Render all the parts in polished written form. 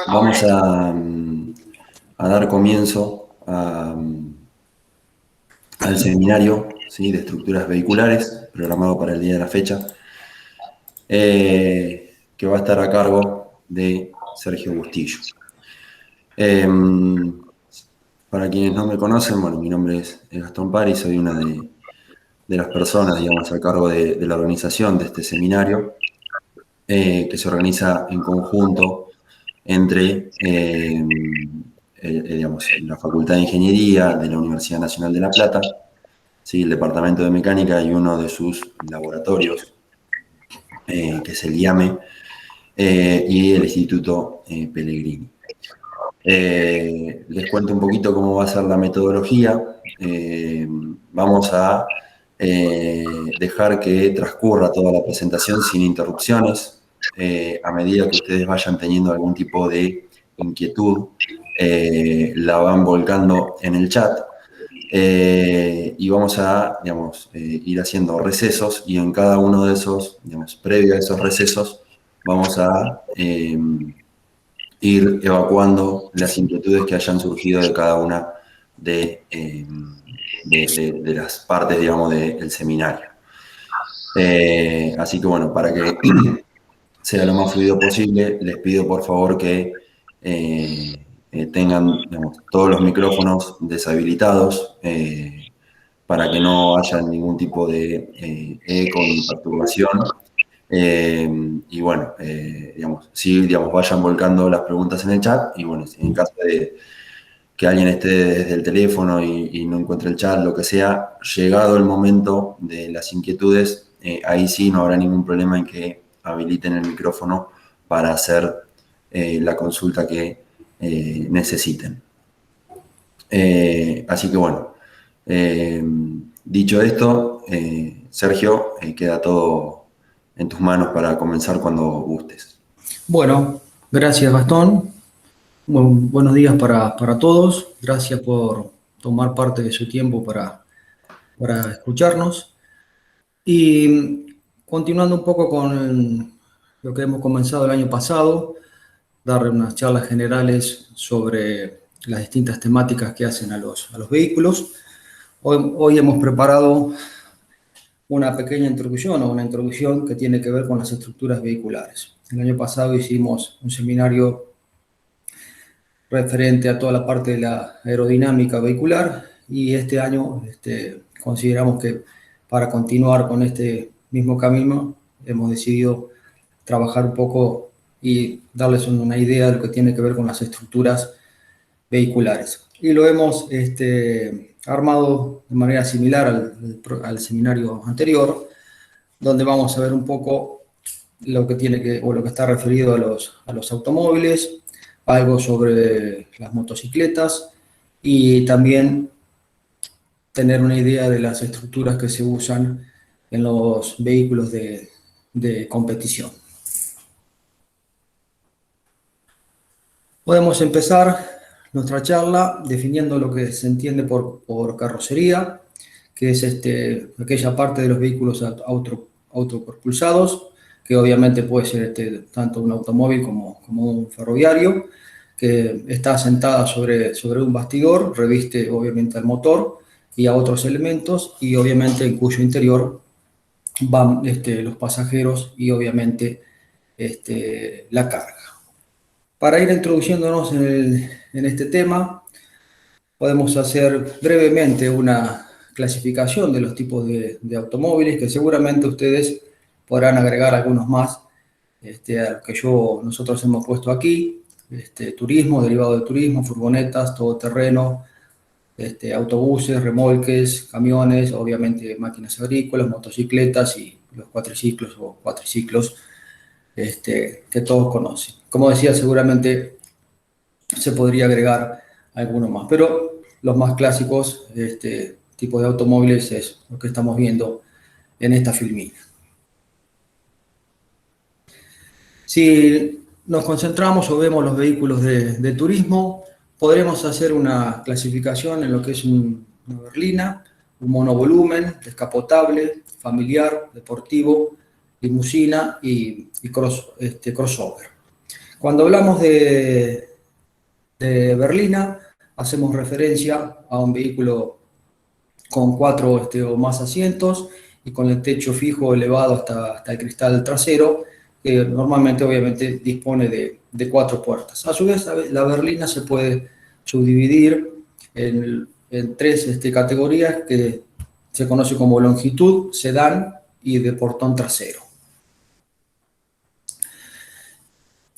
Vamos a dar comienzo al seminario, ¿sí?, de estructuras vehiculares, programado para el día de la fecha, que va a estar a cargo de Sergio Bustillo. Para quienes no me conocen, bueno, mi nombre es Gastón Pari, soy una de las personas, digamos, a cargo de la organización de este seminario, que se organiza en conjunto entre digamos, la Facultad de Ingeniería de la Universidad Nacional de La Plata, ¿sí?, el Departamento de Mecánica y uno de sus laboratorios, que es el IAME, y el Instituto Pellegrini. Les cuento un poquito cómo va a ser la metodología. Vamos a dejar que transcurra toda la presentación sin interrupciones. A medida que ustedes vayan teniendo algún tipo de inquietud, la van volcando en el chat. Y vamos a, digamos, ir haciendo recesos, y en cada uno de esos, digamos, previo a esos recesos, vamos a ir evacuando las inquietudes que hayan surgido de cada una de las partes, digamos, del seminario. Así que, bueno, para que sea lo más fluido posible, les pido por favor que tengan, digamos, todos los micrófonos deshabilitados, para que no haya ningún tipo de eco ni perturbación. Y bueno, digamos, sí, digamos, vayan volcando las preguntas en el chat, y bueno, en caso de que alguien esté desde el teléfono y no encuentre el chat, lo que sea, llegado el momento de las inquietudes, ahí sí no habrá ningún problema en que habiliten el micrófono para hacer la consulta que necesiten. Así que bueno, dicho esto, Sergio, queda todo en tus manos para comenzar cuando gustes. Bueno, gracias Gastón. Buenos días para todos. Gracias por tomar parte de su tiempo para escucharnos. Y continuando un poco con lo que hemos comenzado el año pasado, dar unas charlas generales sobre las distintas temáticas que hacen a los vehículos. Hoy hemos preparado una pequeña introducción o una introducción que tiene que ver con las estructuras vehiculares. El año pasado hicimos un seminario referente a toda la parte de la aerodinámica vehicular, y este año consideramos que para continuar con este mismo camino hemos decidido trabajar un poco y darles una idea de lo que tiene que ver con las estructuras vehiculares. Y lo hemos armado de manera similar al seminario anterior, donde vamos a ver un poco lo que está referido a los automóviles, algo sobre las motocicletas, y también tener una idea de las estructuras que se usan en los vehículos de competición. Podemos empezar nuestra charla definiendo lo que se entiende por carrocería, que es aquella parte de los vehículos autopropulsados, que obviamente puede ser tanto un automóvil como un ferroviario, que está asentada sobre un bastidor, reviste obviamente al motor y a otros elementos, y obviamente en cuyo interior van los pasajeros y obviamente la carga. Para ir introduciéndonos en este tema, podemos hacer brevemente una clasificación de los tipos de automóviles, que seguramente ustedes podrán agregar algunos más a lo que nosotros hemos puesto aquí: turismo, derivado de turismo, furgonetas, todoterreno, autobuses, remolques, camiones, obviamente máquinas agrícolas, motocicletas y los cuatriciclos o cuatriciclos que todos conocen. Como decía, seguramente se podría agregar alguno más, pero los más clásicos tipo de automóviles es lo que estamos viendo en esta filmina. Si nos concentramos o vemos los vehículos de turismo, podremos hacer una clasificación en lo que es una berlina, un monovolumen, descapotable, familiar, deportivo, limusina y crossover. Cuando hablamos de berlina, hacemos referencia a un vehículo con 4 o más asientos y con el techo fijo elevado hasta el cristal trasero, que normalmente obviamente dispone de 4 puertas. A su vez, la berlina se puede subdividir en 3 categorías que se conoce como longitud, sedán y de portón trasero.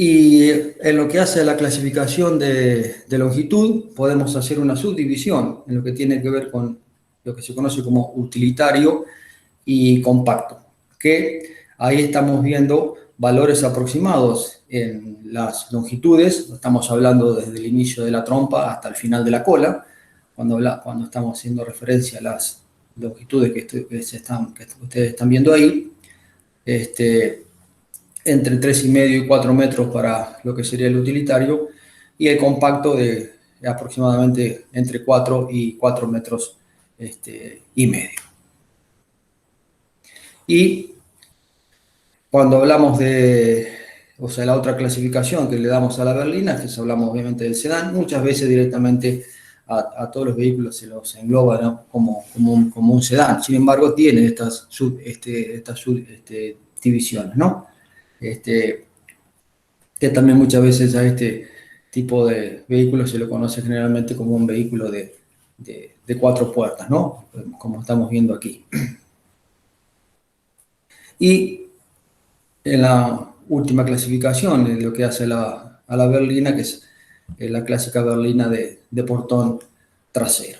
Y en lo que hace a la clasificación de longitud, podemos hacer una subdivisión en lo que tiene que ver con lo que se conoce como utilitario y compacto, que ahí estamos viendo valores aproximados en las longitudes, estamos hablando desde el inicio de la trompa hasta el final de la cola, cuando estamos haciendo referencia a las longitudes que ustedes están viendo ahí, entre 3,5 y 4 metros para lo que sería el utilitario, y el compacto de aproximadamente entre 4 y 4 metros y medio. Y cuando hablamos o sea, la otra clasificación que le damos a la berlina, que hablamos obviamente del sedán, muchas veces directamente a todos los vehículos se los engloba, ¿no? como un sedán. Sin embargo, tiene estas subdivisiones, ¿no? Que también muchas veces a este tipo de vehículos se lo conoce generalmente como un vehículo de 4 puertas, ¿no? Como estamos viendo aquí. Y en la última clasificación, en lo que hace a la berlina, que es la clásica berlina de portón trasero.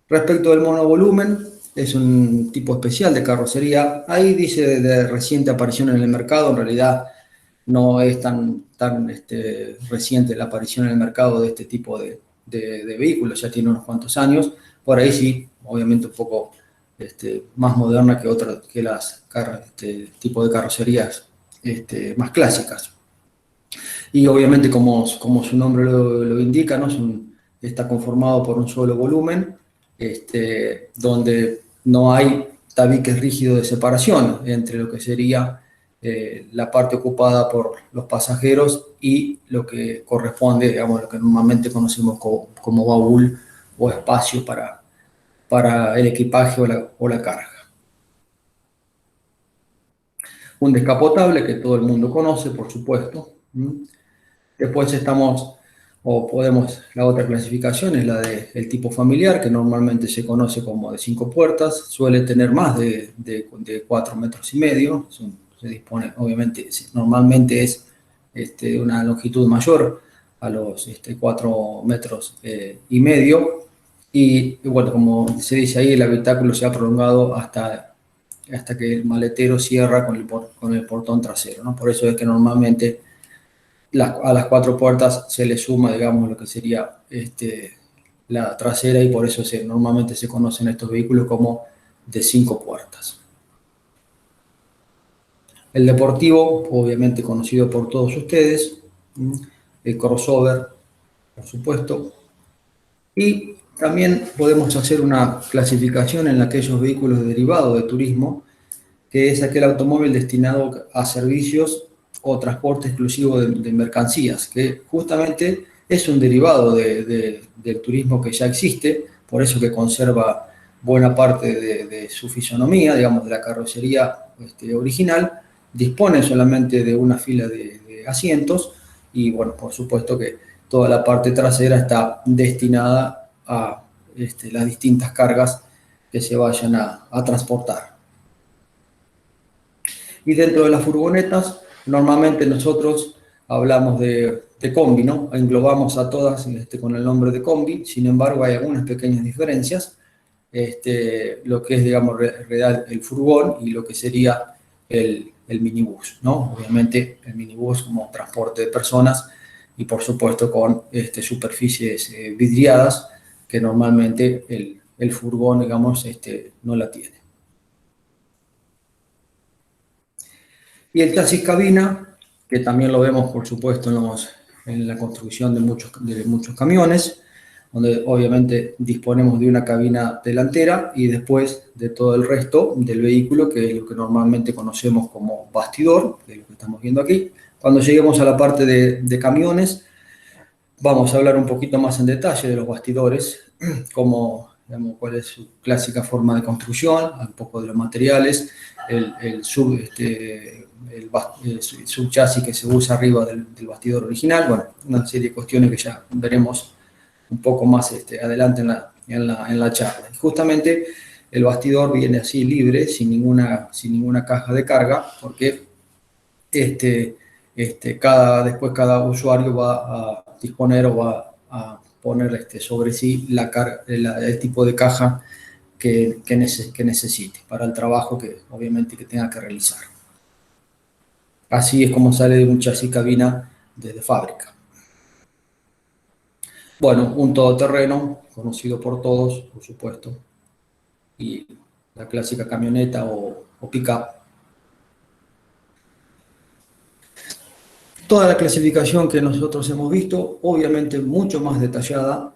Respecto del monovolumen, es un tipo especial de carrocería. Ahí dice de reciente aparición en el mercado, en realidad no es tan reciente la aparición en el mercado de este tipo de vehículos, ya tiene unos cuantos años. Por ahí sí, obviamente un poco más moderna que las tipo de carrocerías más clásicas. Y obviamente, como su nombre lo indica, ¿no? Está conformado por un solo volumen, donde no hay tabiques rígidos de separación entre lo que sería la parte ocupada por los pasajeros y lo que corresponde, digamos, lo que normalmente conocemos como baúl o espacio para el equipaje o la carga. Un descapotable que todo el mundo conoce, por supuesto. Después la otra clasificación es la del tipo familiar, que normalmente se conoce como de 5 puertas, suele tener más de 4,5 metros. Se dispone, obviamente, normalmente es una longitud mayor a los 4,5 metros. Y bueno, como se dice ahí, el habitáculo se ha prolongado hasta que el maletero cierra con el portón trasero, ¿no? Por eso es que normalmente a las 4 puertas se le suma, digamos, lo que sería la trasera, y por eso normalmente se conocen estos vehículos como de 5 puertas. El deportivo, obviamente conocido por todos ustedes, el crossover, por supuesto, y también podemos hacer una clasificación en aquellos vehículos derivados de turismo, que es aquel automóvil destinado a servicios o transporte exclusivo de mercancías, que justamente es un derivado del turismo que ya existe, por eso que conserva buena parte de su fisonomía, digamos, de la carrocería original, dispone solamente de una fila de asientos y, bueno, por supuesto que toda la parte trasera está destinada a las distintas cargas que se vayan a transportar. Y dentro de las furgonetas, normalmente nosotros hablamos de combi, ¿no? Englobamos a todas con el nombre de combi, sin embargo hay algunas pequeñas diferencias, lo que es, digamos, real el furgón y lo que sería el minibús, ¿no? Obviamente el minibús como transporte de personas y por supuesto con superficies vidriadas, que normalmente el furgón, digamos, no la tiene. Y el chasis cabina, que también lo vemos, por supuesto, en la construcción de muchos camiones, donde obviamente disponemos de una cabina delantera y después de todo el resto del vehículo, que es lo que normalmente conocemos como bastidor, que es lo que estamos viendo aquí, Cuando lleguemos a la parte de camiones, vamos a hablar un poquito más en detalle de los bastidores, como, digamos, cuál es su clásica forma de construcción, un poco de los materiales, el subchasis que se usa arriba del bastidor original, bueno, una serie de cuestiones que ya veremos un poco más adelante en la charla. Y justamente el bastidor viene así libre, sin ninguna caja de carga, porque después cada usuario va a disponer o va a poner sobre sí el tipo de caja que necesite para el trabajo que obviamente que tenga que realizar. Así es como sale de un chasis cabina desde fábrica. Bueno, un todoterreno conocido por todos, por supuesto, y la clásica camioneta o pick-up. Toda la clasificación que nosotros hemos visto, obviamente mucho más detallada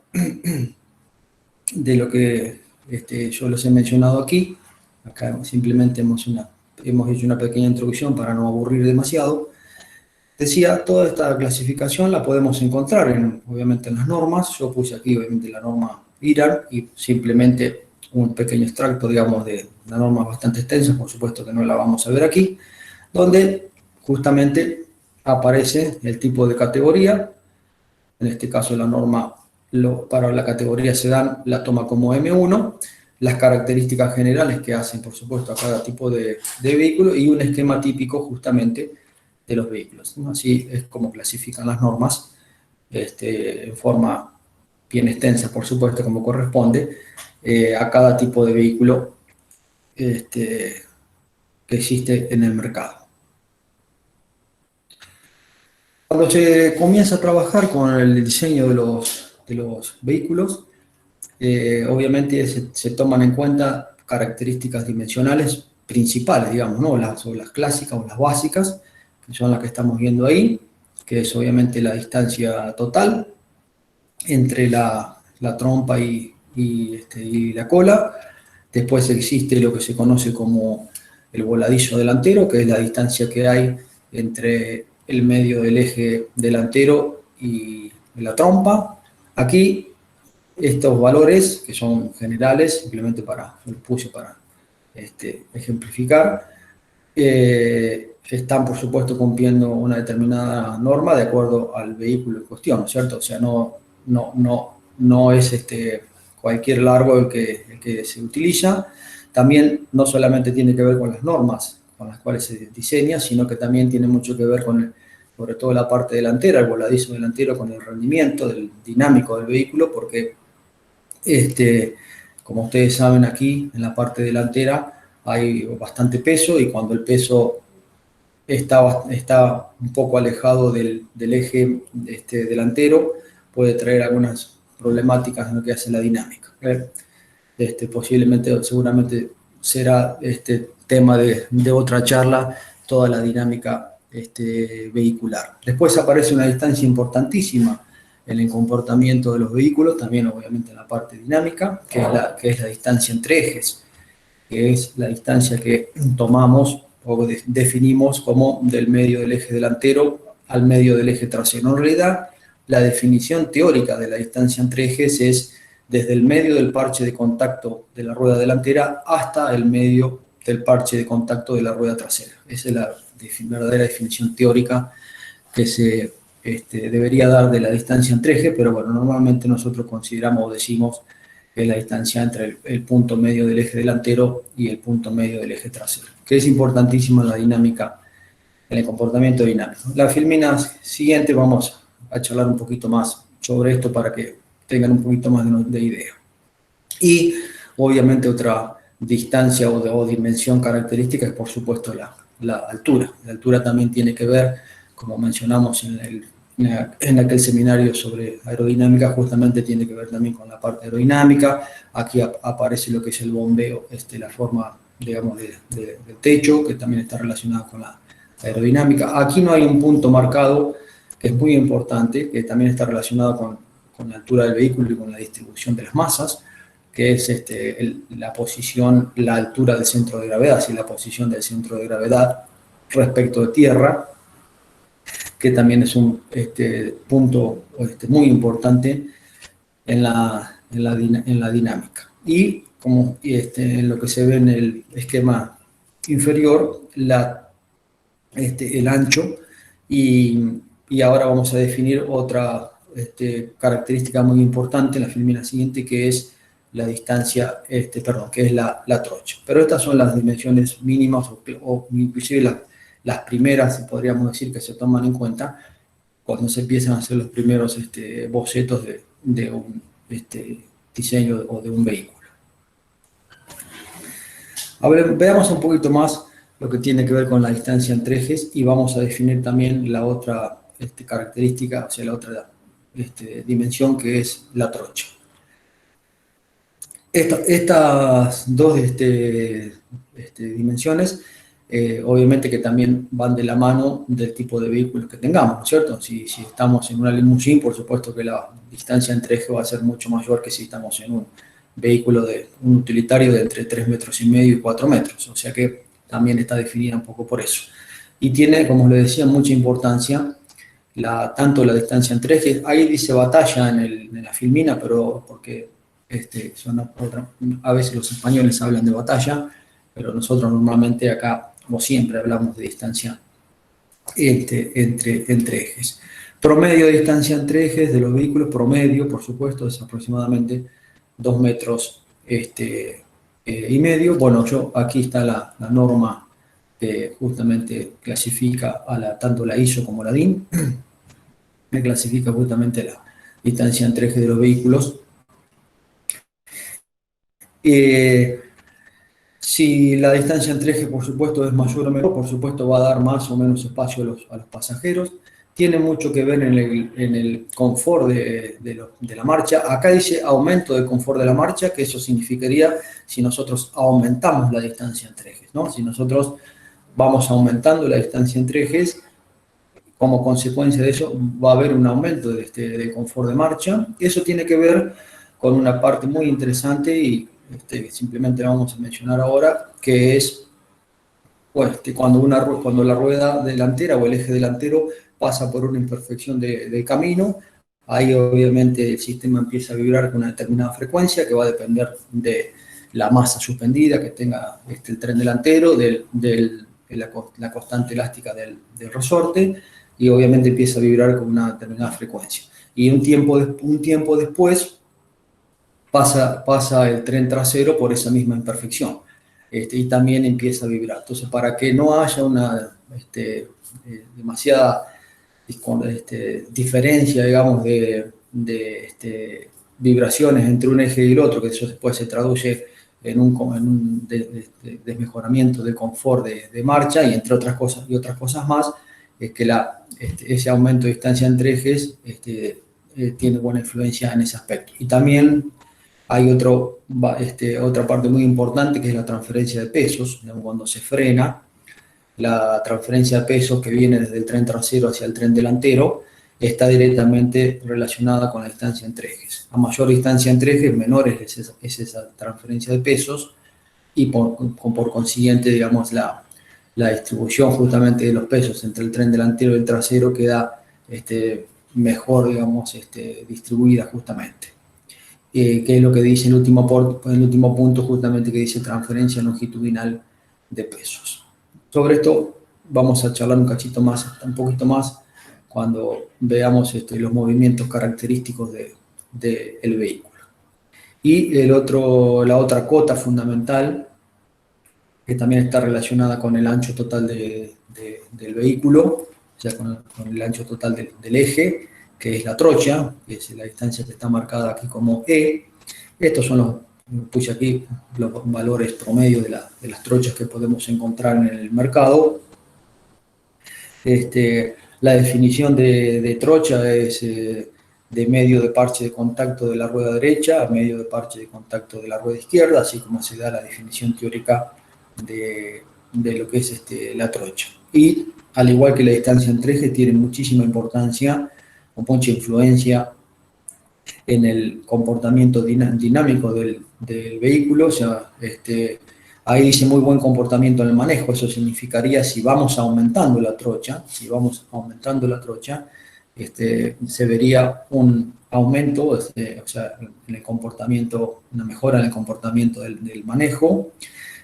de lo que yo les he mencionado aquí. Acá simplemente hemos hecho una pequeña introducción para no aburrir demasiado. Decía, toda esta clasificación la podemos encontrar obviamente en las normas. Yo puse aquí obviamente la norma IRAR y simplemente un pequeño extracto, digamos, de una norma bastante extensa, por supuesto que no la vamos a ver aquí, donde justamente aparece el tipo de categoría. En este caso la norma para la categoría sedán la toma como M1, las características generales que hacen, por supuesto, a cada tipo de vehículo y un esquema típico justamente de los vehículos. Así es como clasifican las normas, en forma bien extensa, por supuesto, como corresponde, a cada tipo de vehículo que existe en el mercado. Cuando se comienza a trabajar con el diseño de los vehículos, obviamente se toman en cuenta características dimensionales principales, digamos, ¿no? Las clásicas o las básicas, que son las que estamos viendo ahí, que es obviamente la distancia total entre la trompa y la cola. Después existe lo que se conoce como el voladizo delantero, que es la distancia que hay entre el medio del eje delantero y la trompa. Aquí estos valores, que son generales, simplemente los puse para ejemplificar, están por supuesto cumpliendo una determinada norma de acuerdo al vehículo en cuestión, ¿no es cierto? O sea, no es cualquier largo el que se utiliza. También no solamente tiene que ver con las normas con las cuales se diseña, sino que también tiene mucho que ver con, sobre todo la parte delantera, el voladizo delantero, con el rendimiento dinámico del vehículo, porque como ustedes saben, aquí en la parte delantera hay bastante peso y cuando el peso está un poco alejado del eje delantero, puede traer algunas problemáticas en lo que hace la dinámica. Posiblemente, seguramente será tema de otra charla, toda la dinámica vehicular. Después aparece una distancia importantísima en el comportamiento de los vehículos, también obviamente en la parte dinámica, que es la distancia entre ejes, que es la distancia que tomamos o definimos como del medio del eje delantero al medio del eje trasero. En realidad, la definición teórica de la distancia entre ejes es desde el medio del parche de contacto de la rueda delantera hasta el medio del parche de contacto de la rueda trasera. Esa es la verdadera definición teórica que se debería dar de la distancia entre ejes, pero bueno, normalmente nosotros consideramos o decimos que es la distancia entre el punto medio del eje delantero y el punto medio del eje trasero, que es importantísimo en la dinámica, en el comportamiento dinámico. La filmina siguiente vamos a charlar un poquito más sobre esto para que tengan un poquito más de idea. Y obviamente otra distancia o dimensión característica es por supuesto la altura. La altura también tiene que ver, como mencionamos en aquel seminario sobre aerodinámica, justamente tiene que ver también con la parte aerodinámica. Aquí aparece lo que es el bombeo, la forma, digamos, del techo, que también está relacionado con la aerodinámica. Aquí no hay un punto marcado, que es muy importante, que también está relacionado con la altura del vehículo y con la distribución de las masas, que es la altura del centro de gravedad, si la posición del centro de gravedad respecto de tierra. que también es un punto muy importante en la dinámica. Y como en lo que se ve en el esquema inferior, el ancho, y ahora vamos a definir otra característica muy importante en la filmina siguiente, que es la distancia, perdón, que es la trocha. Pero estas son las dimensiones mínimas o inclusive las primeras, podríamos decir, que se toman en cuenta cuando se empiezan a hacer los primeros bocetos de un diseño o de un vehículo. A ver, veamos un poquito más lo que tiene que ver con la distancia entre ejes y vamos a definir también la otra característica, o sea, la otra dimensión, que es la trocha. Estas dos dimensiones, obviamente que también van de la mano del tipo de vehículos que tengamos, ¿no es cierto? Si estamos en una limusín, por supuesto que la distancia entre ejes va a ser mucho mayor que si estamos en un vehículo un utilitario de entre 3,5 metros y 4 metros, o sea que también está definida un poco por eso. Y tiene, como les decía, mucha importancia tanto la distancia entre ejes. Ahí dice batalla en la filmina, pero porque a veces los españoles hablan de batalla, pero nosotros normalmente acá, como siempre, hablamos de distancia entre ejes. Promedio de distancia entre ejes de los vehículos, promedio, por supuesto, es aproximadamente 2,5 metros y medio. Bueno, aquí está la norma que justamente clasifica tanto la ISO como la DIN, me clasifica justamente la distancia entre ejes de los vehículos. Si la distancia entre ejes, por supuesto, es mayor o menor, por supuesto va a dar más o menos espacio a los pasajeros. Tiene mucho que ver en el confort de la marcha. Acá dice aumento de confort de la marcha, que eso significaría si nosotros aumentamos la distancia entre ejes, ¿no? Si nosotros vamos aumentando la distancia entre ejes, como consecuencia de eso va a haber un aumento de confort de marcha. Eso tiene que ver con una parte muy interesante y simplemente vamos a mencionar ahora, que es cuando la rueda delantera o el eje delantero pasa por una imperfección de camino. Ahí obviamente el sistema empieza a vibrar con una determinada frecuencia que va a depender de la masa suspendida que tenga el tren delantero, de la constante elástica del resorte, y obviamente empieza a vibrar con una determinada frecuencia. Y un tiempo después pasa el tren trasero por esa misma imperfección. Y también empieza a vibrar. Entonces, para que no haya una demasiada diferencia, digamos, de vibraciones entre un eje y el otro, que eso después se traduce en un desmejoramiento del confort de marcha, y entre otras cosas más, es que ese aumento de distancia entre ejes tiene buena influencia en ese aspecto. Y también hay otra parte muy importante, que es la transferencia de pesos. Cuando se frena, la transferencia de pesos que viene desde el tren trasero hacia el tren delantero está directamente relacionada con la distancia entre ejes. A mayor distancia entre ejes, menor es esa transferencia de pesos, y por consiguiente, digamos, la distribución justamente de los pesos entre el tren delantero y el trasero queda mejor, digamos, distribuida justamente. Que es lo que dice el último punto, justamente, que dice transferencia longitudinal de pesos. Sobre esto vamos a charlar un poquito más cuando veamos los movimientos característicos del vehículo. Y la otra cota fundamental, que también está relacionada con el ancho total del vehículo, o sea, con el ancho total del eje, que es la trocha, que es la distancia que está marcada aquí como E. Estos son puse aquí los valores promedio de las trochas que podemos encontrar en el mercado. La definición de trocha es de medio de parche de contacto de la rueda derecha a medio de parche de contacto de la rueda izquierda, así como se da la definición teórica de lo que es la trocha. Y al igual que la distancia entre ejes, tiene muchísima importancia o mucha influencia en el comportamiento dinámico del vehículo. O sea, Ahí dice muy buen comportamiento en el manejo. Eso significaría si vamos aumentando la trocha, se vería un aumento, o sea, en el comportamiento, una mejora en el comportamiento del manejo.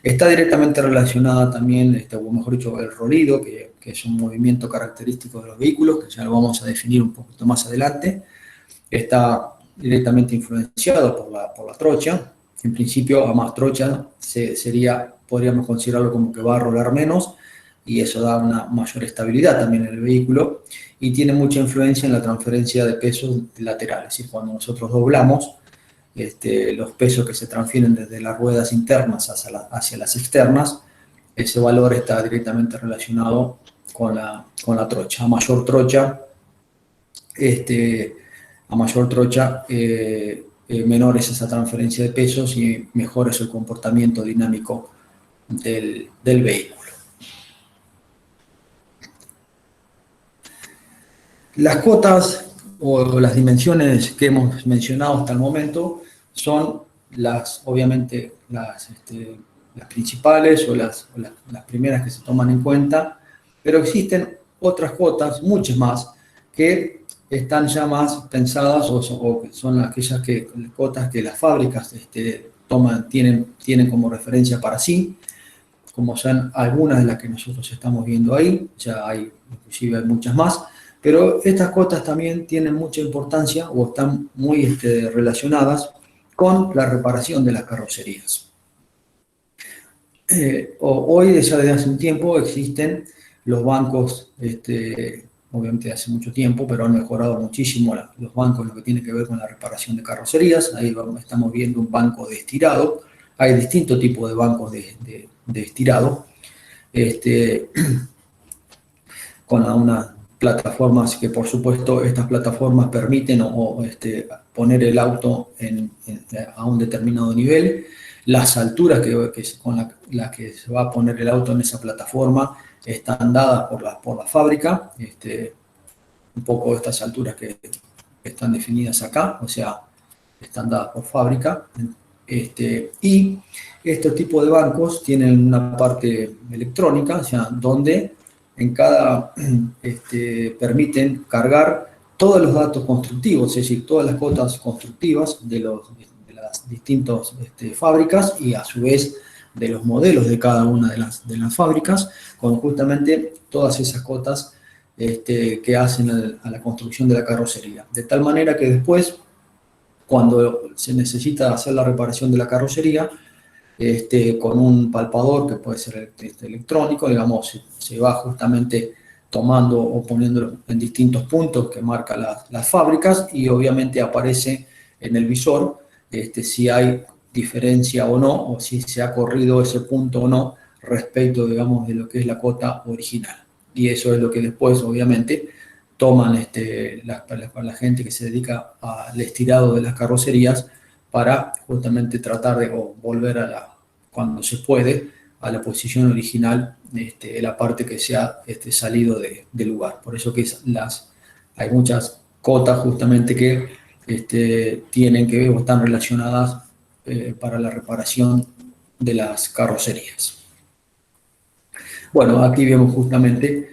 Está directamente relacionada también, o mejor dicho, el rolido, que es un movimiento característico de los vehículos, que ya lo vamos a definir un poquito más adelante. Está directamente influenciado por la trocha. En principio, a más trocha podríamos considerarlo como que va a rolar menos, y eso da una mayor estabilidad también en el vehículo, y tiene mucha influencia en la transferencia de pesos laterales. Es decir, cuando nosotros doblamos, los pesos que se transfieren desde las ruedas internas hacia las externas, ese valor está directamente relacionado con la trocha. A mayor trocha, menor es esa transferencia de pesos y mejor es el comportamiento dinámico del vehículo. Las cotas o las dimensiones que hemos mencionado hasta el momento son obviamente las principales o las primeras que se toman en cuenta, pero existen otras cotas, muchas más, que están ya más pensadas o son aquellas cotas que las fábricas tienen como referencia para sí, como son algunas de las que nosotros estamos viendo ahí. Ya inclusive hay muchas más, pero estas cotas también tienen mucha importancia o están muy relacionadas con la reparación de las carrocerías. Hoy, ya desde hace un tiempo, existen los bancos, obviamente hace mucho tiempo, pero han mejorado muchísimo los bancos en lo que tiene que ver con la reparación de carrocerías. Ahí estamos viendo un banco de estirado. Hay distintos tipos de bancos de estirado, con unas plataformas que, por supuesto, estas plataformas permiten poner el auto a un determinado nivel. Las alturas con las que se va a poner el auto en esa plataforma están dadas por la fábrica. Un poco estas alturas que están definidas acá, o sea, están dadas por fábrica. Y este tipo de bancos tienen una parte electrónica, o sea, donde en permiten cargar todos los datos constructivos, es decir, todas las cotas constructivas de las distintas fábricas, y a su vez de los modelos de cada una de las fábricas, con justamente todas esas cotas que hacen a la construcción de la carrocería. De tal manera que después, cuando se necesita hacer la reparación de la carrocería, con un palpador que puede ser electrónico, digamos, se va justamente tomando o poniendo en distintos puntos que marcan las fábricas, y obviamente aparece en el visor si hay diferencia o no, o si se ha corrido ese punto o no respecto, digamos, de lo que es la cota original. Y eso es lo que después, obviamente, toman la gente que se dedica al estirado de las carrocerías para justamente tratar de volver cuando se puede, a la posición original, la parte que se ha salido de lugar. Por eso que hay muchas cotas justamente que tienen que ver o están relacionadas para la reparación de las carrocerías. Bueno, aquí vemos justamente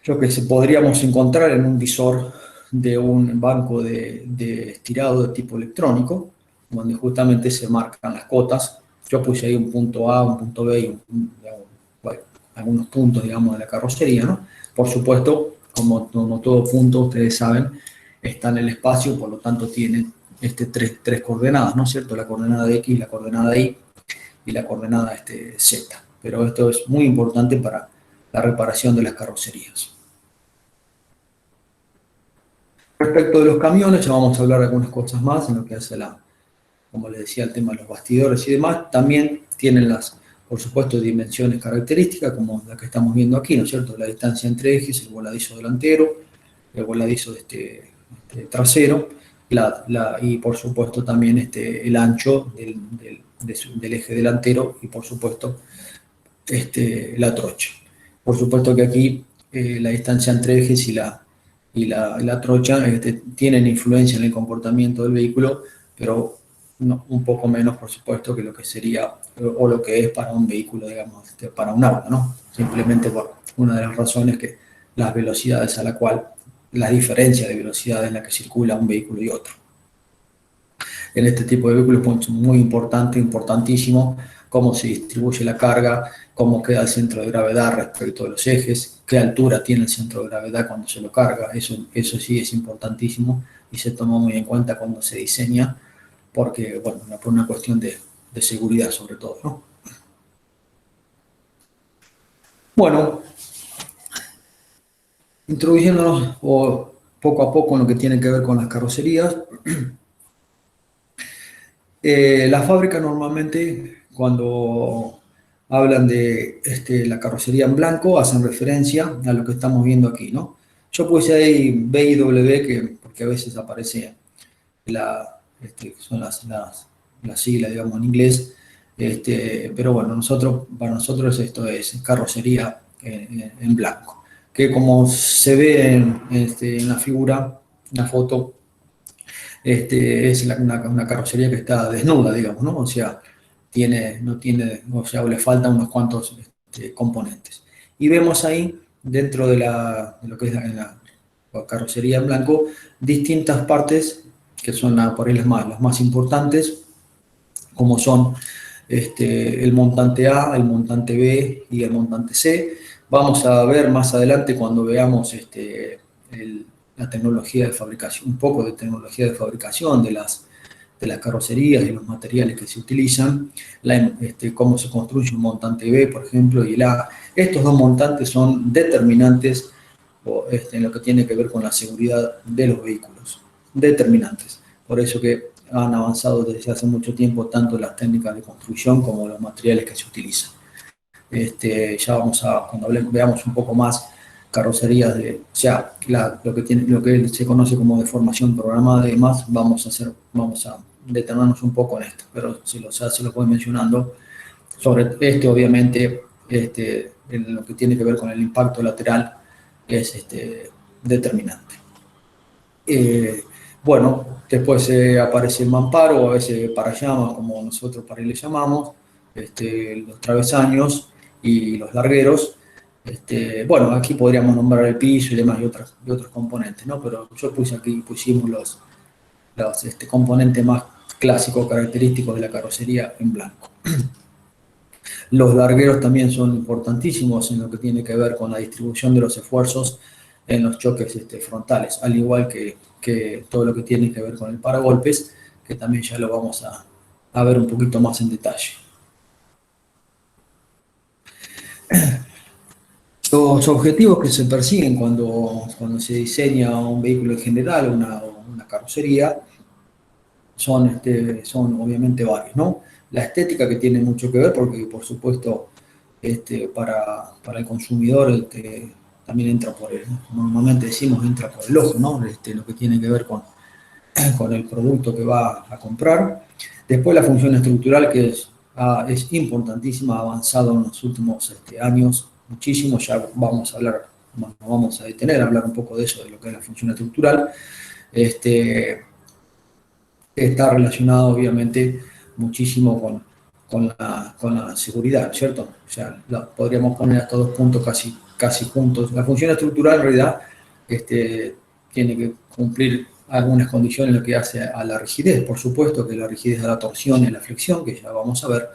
lo que podríamos encontrar en un visor de un banco de estirado de tipo electrónico, donde justamente se marcan las cotas. Yo puse ahí un punto A, un punto B y algunos puntos, digamos, de la carrocería, ¿no? Por supuesto, como todo punto, ustedes saben, está en el espacio, por lo tanto tiene tres coordenadas, ¿no es cierto? La coordenada de X, la coordenada de Y y la coordenada Z. Pero esto es muy importante para la reparación de las carrocerías. Respecto de los camiones, ya vamos a hablar de algunas cosas más en lo que hace como les decía, el tema de los bastidores y demás. También tienen por supuesto, dimensiones características, como la que estamos viendo aquí, ¿no es cierto? La distancia entre ejes, el voladizo delantero, el voladizo trasero, y por supuesto también el ancho del eje delantero, y por supuesto la trocha. Por supuesto que aquí la distancia entre ejes y la trocha tienen influencia en el comportamiento del vehículo, pero un poco menos, por supuesto, que lo que sería o lo que es para un vehículo, digamos, para un auto, ¿no? Simplemente por una de las razones que las velocidades a la cual, la diferencia de velocidad en la que circula un vehículo y otro. En este tipo de vehículos es muy importante, importantísimo, cómo se distribuye la carga, cómo queda el centro de gravedad respecto a los ejes, qué altura tiene el centro de gravedad cuando se lo carga, eso sí es importantísimo y se toma muy en cuenta cuando se diseña, porque, bueno, por una cuestión de seguridad sobre todo, ¿no? Bueno, introduciéndonos poco a poco en lo que tiene que ver con las carrocerías, la fábrica normalmente cuando hablan de la carrocería en blanco hacen referencia a lo que estamos viendo aquí, ¿no? Yo puse ahí BIW porque a veces aparece son las siglas, digamos, en inglés, pero bueno, para nosotros esto es carrocería en blanco, que como se ve en la figura, en la foto, es una carrocería que está desnuda, digamos, ¿no? O sea, no tiene, o sea, le faltan unos cuantos componentes. Y vemos ahí, dentro de lo que es la carrocería en blanco, distintas partes que son por ahí las más importantes, como son el montante A, el montante B y el montante C. Vamos a ver más adelante cuando veamos la tecnología de fabricación, un poco de tecnología de fabricación de las carrocerías y los materiales que se utilizan, cómo se construye un montante B, por ejemplo, y el A. Estos dos montantes son determinantes en lo que tiene que ver con la seguridad de los vehículos. Determinantes. Por eso que han avanzado desde hace mucho tiempo tanto las técnicas de construcción como los materiales que se utilizan. Ya cuando veamos un poco más carrocerías o sea, lo que se conoce como deformación programada y demás, vamos a detenernos un poco en esto, pero se los voy mencionando. Sobre obviamente, en lo que tiene que ver con el impacto lateral, es determinante. Bueno, después aparece el mamparo, o a veces parallamas, como nosotros para ahí le llamamos, los travesaños y los largueros. Bueno, aquí podríamos nombrar el piso y demás y otros componentes, ¿no? Pero yo pusimos los componentes más clásicos, característicos de la carrocería en blanco. Los largueros también son importantísimos en lo que tiene que ver con la distribución de los esfuerzos en los choques frontales, al igual que todo lo que tiene que ver con el paragolpes, que también ya lo vamos a ver un poquito más en detalle. Los objetivos que se persiguen cuando se diseña un vehículo en general, una carrocería, son obviamente varios, ¿no? La estética, que tiene mucho que ver, porque por supuesto para el consumidor también entra como normalmente decimos, entra por el ojo, ¿no? Lo que tiene que ver con el producto que va a comprar. Después la función estructural, que es importantísima, ha avanzado en los últimos años muchísimo, ya vamos a detener a hablar un poco de eso, de lo que es la función estructural. Está relacionado obviamente muchísimo con la seguridad, ¿cierto? O sea, podríamos poner estos dos puntos casi juntos. La función estructural en realidad tiene que cumplir algunas condiciones en lo que hace a la rigidez, por supuesto que la rigidez de la torsión y la flexión, que ya vamos a ver,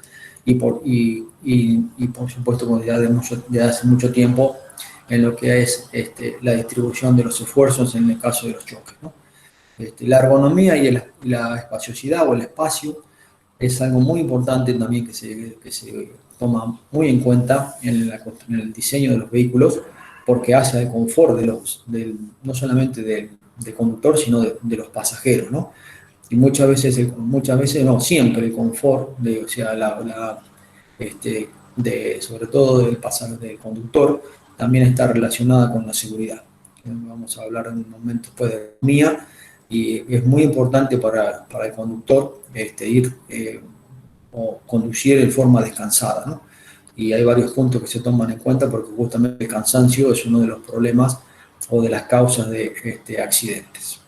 y por supuesto de hace mucho tiempo en lo que es la distribución de los esfuerzos en el caso de los choques, ¿no? La ergonomía y la espaciosidad o el espacio es algo muy importante también que se toma muy en cuenta en el diseño de los vehículos, porque hace el confort no solamente del conductor, sino de los pasajeros, ¿no? Y muchas veces, no, siempre el confort, o sea, sobre todo del conductor, también está relacionada con la seguridad. Vamos a hablar en un momento después de ergonomía, y es muy importante para el conductor ir o conducir en forma descansada, ¿no? Y hay varios puntos que se toman en cuenta, porque justamente el cansancio es uno de los problemas o de las causas de accidentes.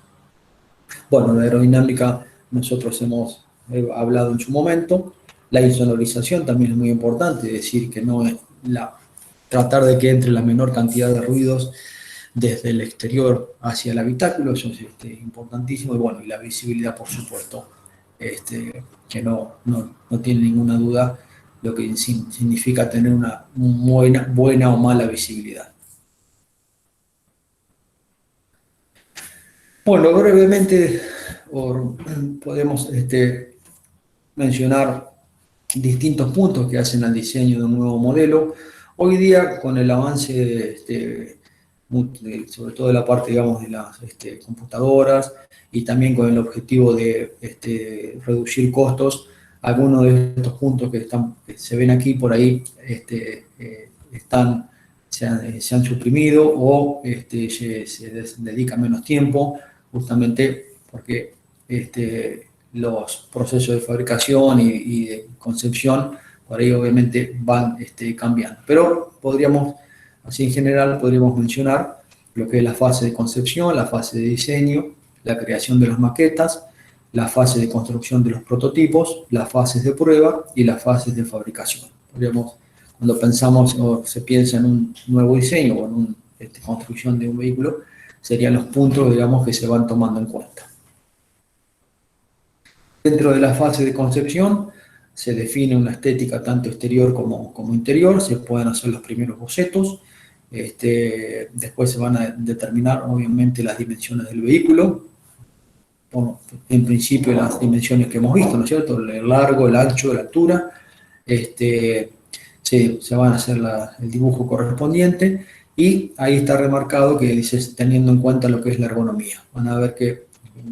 Bueno, la aerodinámica, nosotros hemos he hablado en su momento. La insonorización también es muy importante, es decir, que no es tratar de que entre la menor cantidad de ruidos desde el exterior hacia el habitáculo, eso es importantísimo. Y bueno, y la visibilidad, por supuesto, que no tiene ninguna duda lo que significa tener una buena o mala visibilidad. Bueno, brevemente podemos mencionar distintos puntos que hacen al diseño de un nuevo modelo. Hoy día, con el avance, sobre todo de la parte, digamos, de las computadoras y también con el objetivo de reducir costos, algunos de estos puntos que se ven aquí por ahí se han suprimido o se dedica menos tiempo, justamente porque los procesos de fabricación y de concepción por ahí obviamente van cambiando. Pero así en general, podríamos mencionar lo que es la fase de concepción, la fase de diseño, la creación de las maquetas, la fase de construcción de los prototipos, las fases de prueba y las fases de fabricación. Cuando pensamos o se piensa en un nuevo diseño o en una construcción de un vehículo, serían los puntos, digamos, que se van tomando en cuenta. Dentro de la fase de concepción se define una estética tanto exterior como interior, se pueden hacer los primeros bocetos, después se van a determinar obviamente las dimensiones del vehículo, bueno, en principio las dimensiones que hemos visto, ¿no es cierto? El largo, el ancho, la altura, se van a hacer el dibujo correspondiente y ahí está remarcado que dice teniendo en cuenta lo que es la ergonomía. Van a ver que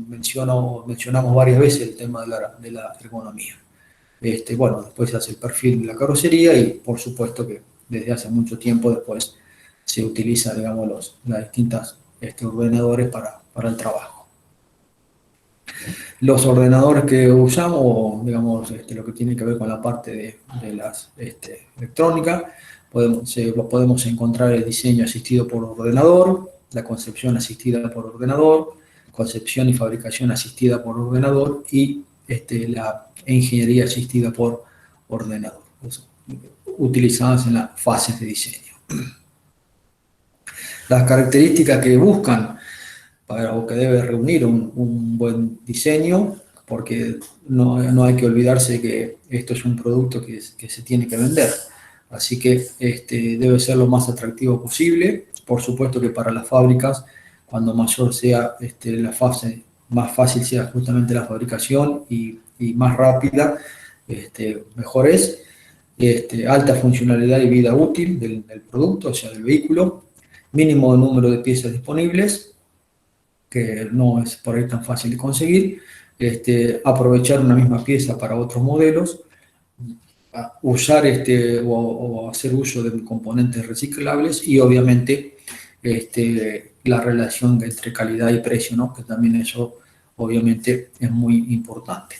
mencionamos varias veces el tema de la ergonomía. Bueno, después se hace el perfil de la carrocería y por supuesto que desde hace mucho tiempo después se utiliza, digamos, los distintos ordenadores para el trabajo. Los ordenadores que usamos, digamos, lo que tiene que ver con la parte de las electrónica, podemos encontrar el diseño asistido por ordenador, la concepción asistida por ordenador, concepción y fabricación asistida por ordenador y la ingeniería asistida por ordenador, utilizadas en las fases de diseño. Las características que buscan o que debe reunir un buen diseño, porque no hay que olvidarse que esto es un producto que se tiene que vender, así que debe ser lo más atractivo posible. Por supuesto que para las fábricas, cuando mayor sea la fase, más fácil sea justamente la fabricación y más rápida, mejor es. Alta funcionalidad y vida útil del producto, o sea, del vehículo, mínimo número de piezas disponibles, que no es por ahí tan fácil de conseguir, aprovechar una misma pieza para otros modelos, usar o hacer uso de componentes reciclables y obviamente la relación entre calidad y precio, ¿no? Que también eso obviamente es muy importante.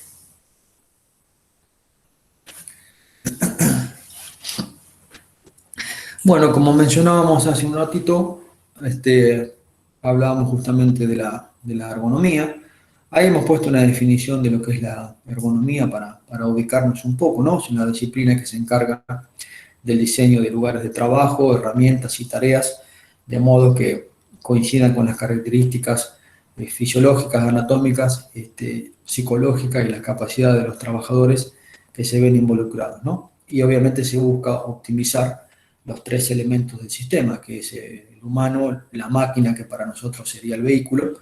Bueno, como mencionábamos hace un ratito, hablábamos justamente de la ergonomía. Ahí hemos puesto una definición de lo que es la ergonomía para ubicarnos un poco, ¿no? Es una disciplina que se encarga del diseño de lugares de trabajo, herramientas y tareas, de modo que coincidan con las características fisiológicas, anatómicas, psicológicas y la capacidad de los trabajadores que se ven involucrados, ¿no? Y obviamente se busca optimizar los tres elementos del sistema, que es el humano, la máquina, que para nosotros sería el vehículo,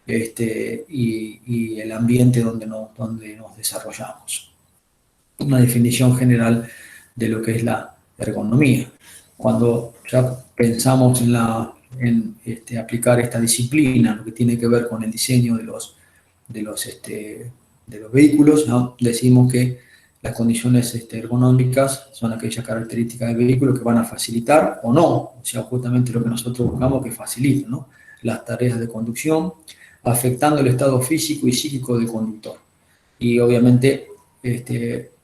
y el ambiente donde nos desarrollamos. Una definición general de lo que es la ergonomía. Cuando ya pensamos en aplicar esta disciplina, lo que tiene que ver con el diseño de los vehículos, ¿no? Decimos que las condiciones ergonómicas son aquellas características del vehículo que van a facilitar o no, o sea, justamente lo que nosotros buscamos que faciliten, ¿no? Las tareas de conducción, afectando el estado físico y psíquico del conductor. Y obviamente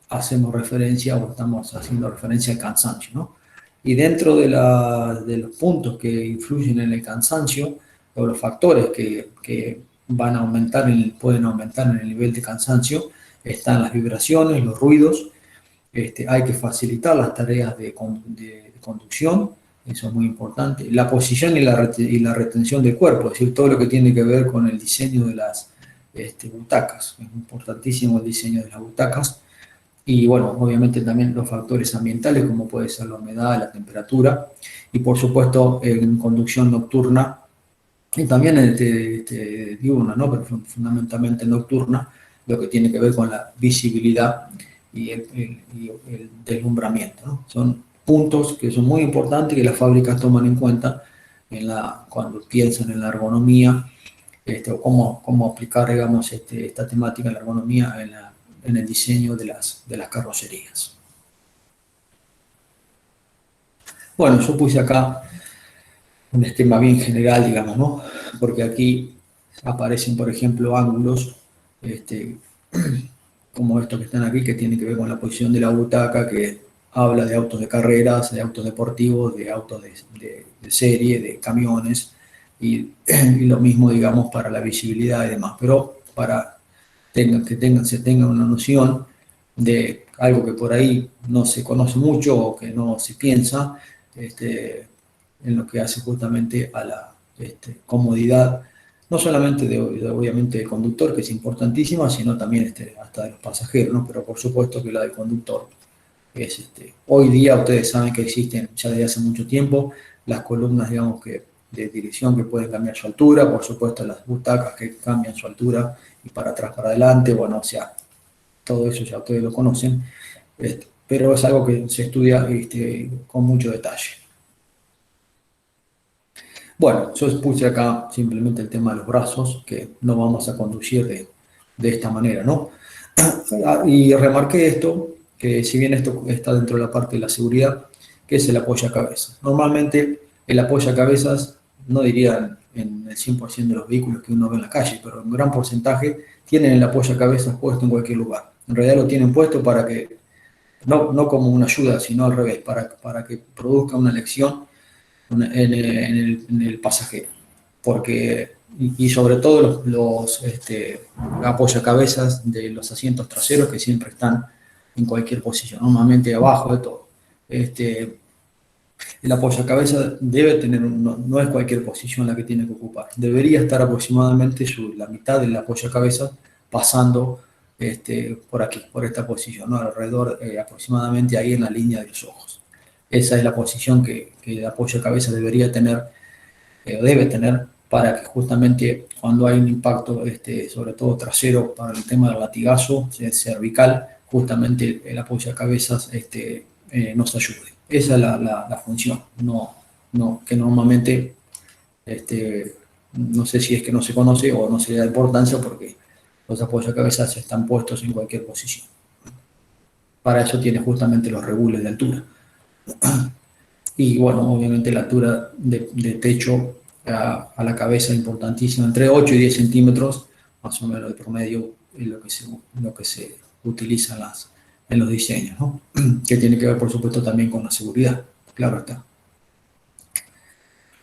hacemos referencia o estamos haciendo referencia al cansancio, ¿no? Y dentro de los puntos que influyen en el cansancio, o los factores que pueden aumentar en el nivel de cansancio, están las vibraciones, los ruidos. Hay que facilitar las tareas de conducción, eso es muy importante. La posición y la retención del cuerpo, es decir, todo lo que tiene que ver con el diseño de las butacas. Es importantísimo el diseño de las butacas. Y bueno, obviamente también los factores ambientales, como puede ser la humedad, la temperatura. Y por supuesto, en conducción nocturna, y también diurna, ¿no? Pero fundamentalmente nocturna, lo que tiene que ver con la visibilidad y el deslumbramiento, ¿no? Son puntos que son muy importantes que las fábricas toman en cuenta cuando piensan en la ergonomía, o cómo aplicar, digamos, esta temática de la ergonomía en el diseño de las carrocerías. Bueno, yo puse acá un esquema bien general, digamos, ¿no? Porque aquí aparecen, por ejemplo, ángulos como estos que están aquí, que tienen que ver con la posición de la butaca, que habla de autos de carreras, de autos deportivos, de autos de serie, de camiones, y lo mismo, digamos, para la visibilidad y demás. Pero para se tenga una noción de algo que por ahí no se conoce mucho o que no se piensa, en lo que hace justamente a la comodidad, no solamente obviamente del conductor, que es importantísima, sino también hasta de los pasajeros, ¿no? Pero por supuesto que la del conductor es, hoy día ustedes saben que existen ya desde hace mucho tiempo las columnas, digamos, de dirección que pueden cambiar su altura, por supuesto las butacas que cambian su altura y para atrás, para adelante, bueno, o sea, todo eso ya ustedes lo conocen, pero es algo que se estudia con mucho detalle. Bueno, yo puse acá simplemente el tema de los brazos, que no vamos a conducir de esta manera, ¿no? Y remarqué esto, que si bien esto está dentro de la parte de la seguridad, que es el apoyacabezas. Normalmente el apoyacabezas, no diría en el 100% de los vehículos que uno ve en la calle, pero en gran porcentaje tienen el apoyacabezas puesto en cualquier lugar. En realidad lo tienen puesto para que, no como una ayuda, sino al revés, para que produzca una lección en el pasajero, porque, y sobre todo los apoyacabezas de los asientos traseros que siempre están en cualquier posición, normalmente abajo de todo. El apoyacabezas debe tener, no es cualquier posición la que tiene que ocupar, debería estar aproximadamente la mitad del apoyacabezas pasando por aquí, por esta posición, ¿no? Alrededor, aproximadamente ahí en la línea de los ojos. Esa es la posición que el apoyacabezas debería tener, debe tener, para que justamente cuando hay un impacto, sobre todo trasero, para el tema del latigazo cervical, justamente el apoyacabezas nos ayude. Esa es la función, que normalmente, no sé si es que no se conoce o no se le da importancia, porque los apoyacabezas están puestos en cualquier posición. Para eso tiene justamente los regules de altura. Y bueno, obviamente la altura de techo a la cabeza es importantísima, entre 8 y 10 centímetros, más o menos de promedio, es lo que se utiliza en los diseños, ¿no? Que tiene que ver, por supuesto, también con la seguridad, claro está.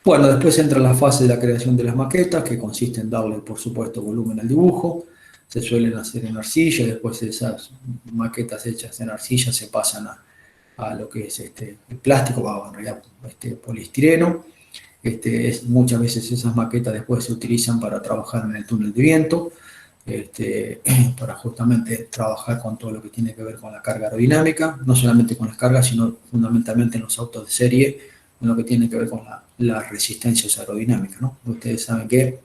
Bueno, después entra la fase de la creación de las maquetas, que consiste en darle, por supuesto, volumen al dibujo. Se suelen hacer en arcilla, después de esas maquetas hechas en arcilla se pasan a lo que es el plástico, en realidad poliestireno. Muchas veces esas maquetas después se utilizan para trabajar en el túnel de viento, para justamente trabajar con todo lo que tiene que ver con la carga aerodinámica, no solamente con las cargas, sino fundamentalmente en los autos de serie, en lo que tiene que ver con las resistencias aerodinámicas, ¿no? Ustedes saben que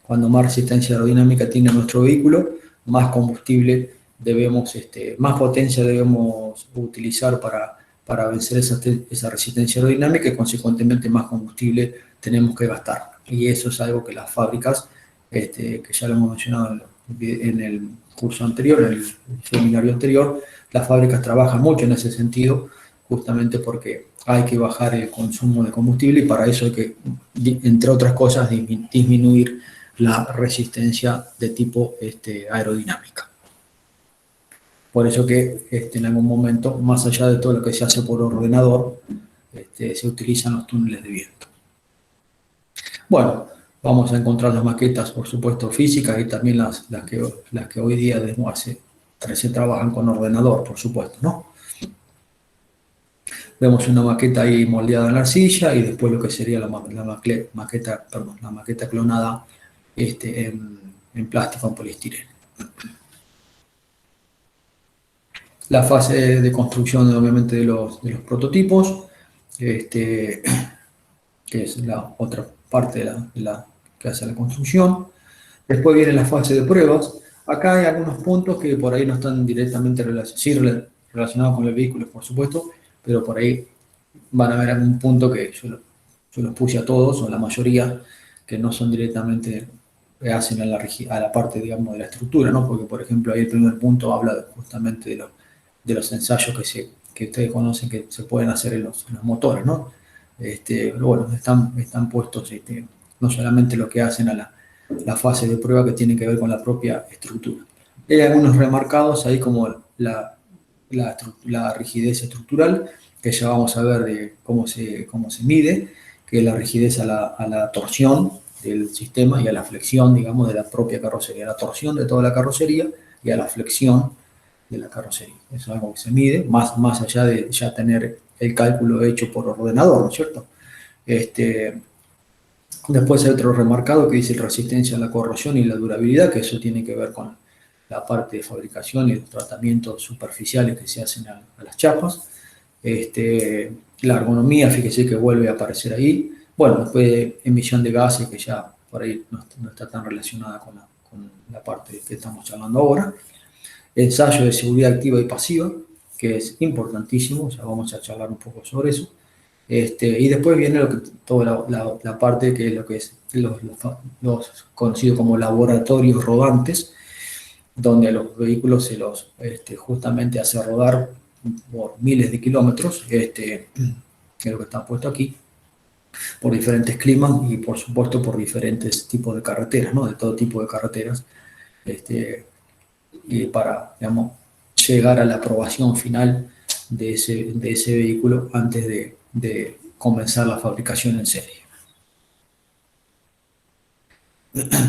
cuando más resistencia aerodinámica tiene nuestro vehículo, más combustible más potencia debemos utilizar para vencer esa resistencia aerodinámica y consecuentemente más combustible tenemos que gastar. Y eso es algo que las fábricas, que ya lo hemos mencionado en el curso anterior, en el seminario anterior, las fábricas trabajan mucho en ese sentido, justamente porque hay que bajar el consumo de combustible y para eso hay que, entre otras cosas, disminuir la resistencia de tipo aerodinámica. Por eso que en algún momento, más allá de todo lo que se hace por ordenador, se utilizan los túneles de viento. Bueno, vamos a encontrar las maquetas, por supuesto, físicas y también las que hoy día se trabajan con ordenador, por supuesto, ¿no? Vemos una maqueta ahí moldeada en la arcilla y después lo que sería la maqueta clonada en plástico, en poliestireno. La fase de construcción, obviamente, de los prototipos, que es la otra parte que hace la construcción. Después viene la fase de pruebas. Acá hay algunos puntos que por ahí no están directamente relacionados con el vehículo, por supuesto, pero por ahí van a ver algún punto que yo los puse a todos, o la mayoría, que no son directamente, hacen a la parte, digamos, de la estructura, ¿no? Porque, por ejemplo, ahí el primer punto habla justamente de los ensayos que ustedes conocen que se pueden hacer en los motores, ¿no? Pero bueno, están puestos no solamente lo que hacen a la fase de prueba que tiene que ver con la propia estructura. Hay algunos remarcados ahí como la rigidez estructural, que ya vamos a ver de cómo se mide, que es la rigidez a la torsión del sistema y a la flexión, digamos, de la propia carrocería, a la torsión de toda la carrocería y a la flexión de la carrocería. Eso es algo que se mide, más allá de ya tener el cálculo hecho por ordenador, ¿no es cierto? Después hay otro remarcado que dice resistencia a la corrosión y la durabilidad, que eso tiene que ver con la parte de fabricación y los tratamientos superficiales que se hacen a las chapas. La ergonomía, fíjese que vuelve a aparecer ahí. Bueno, después emisión de gases, que ya por ahí no está tan relacionada con la parte que estamos charlando ahora. Ensayo de seguridad activa y pasiva, que es importantísimo, ya vamos a charlar un poco sobre eso. Y después viene toda la parte que es lo que es los conocidos como laboratorios rodantes, donde a los vehículos se los justamente hace rodar por miles de kilómetros, que es lo que está puesto aquí, por diferentes climas y por supuesto por diferentes tipos de carreteras, ¿no? De todo tipo de carreteras, y para, digamos, llegar a la aprobación final de ese vehículo antes de comenzar la fabricación en serie.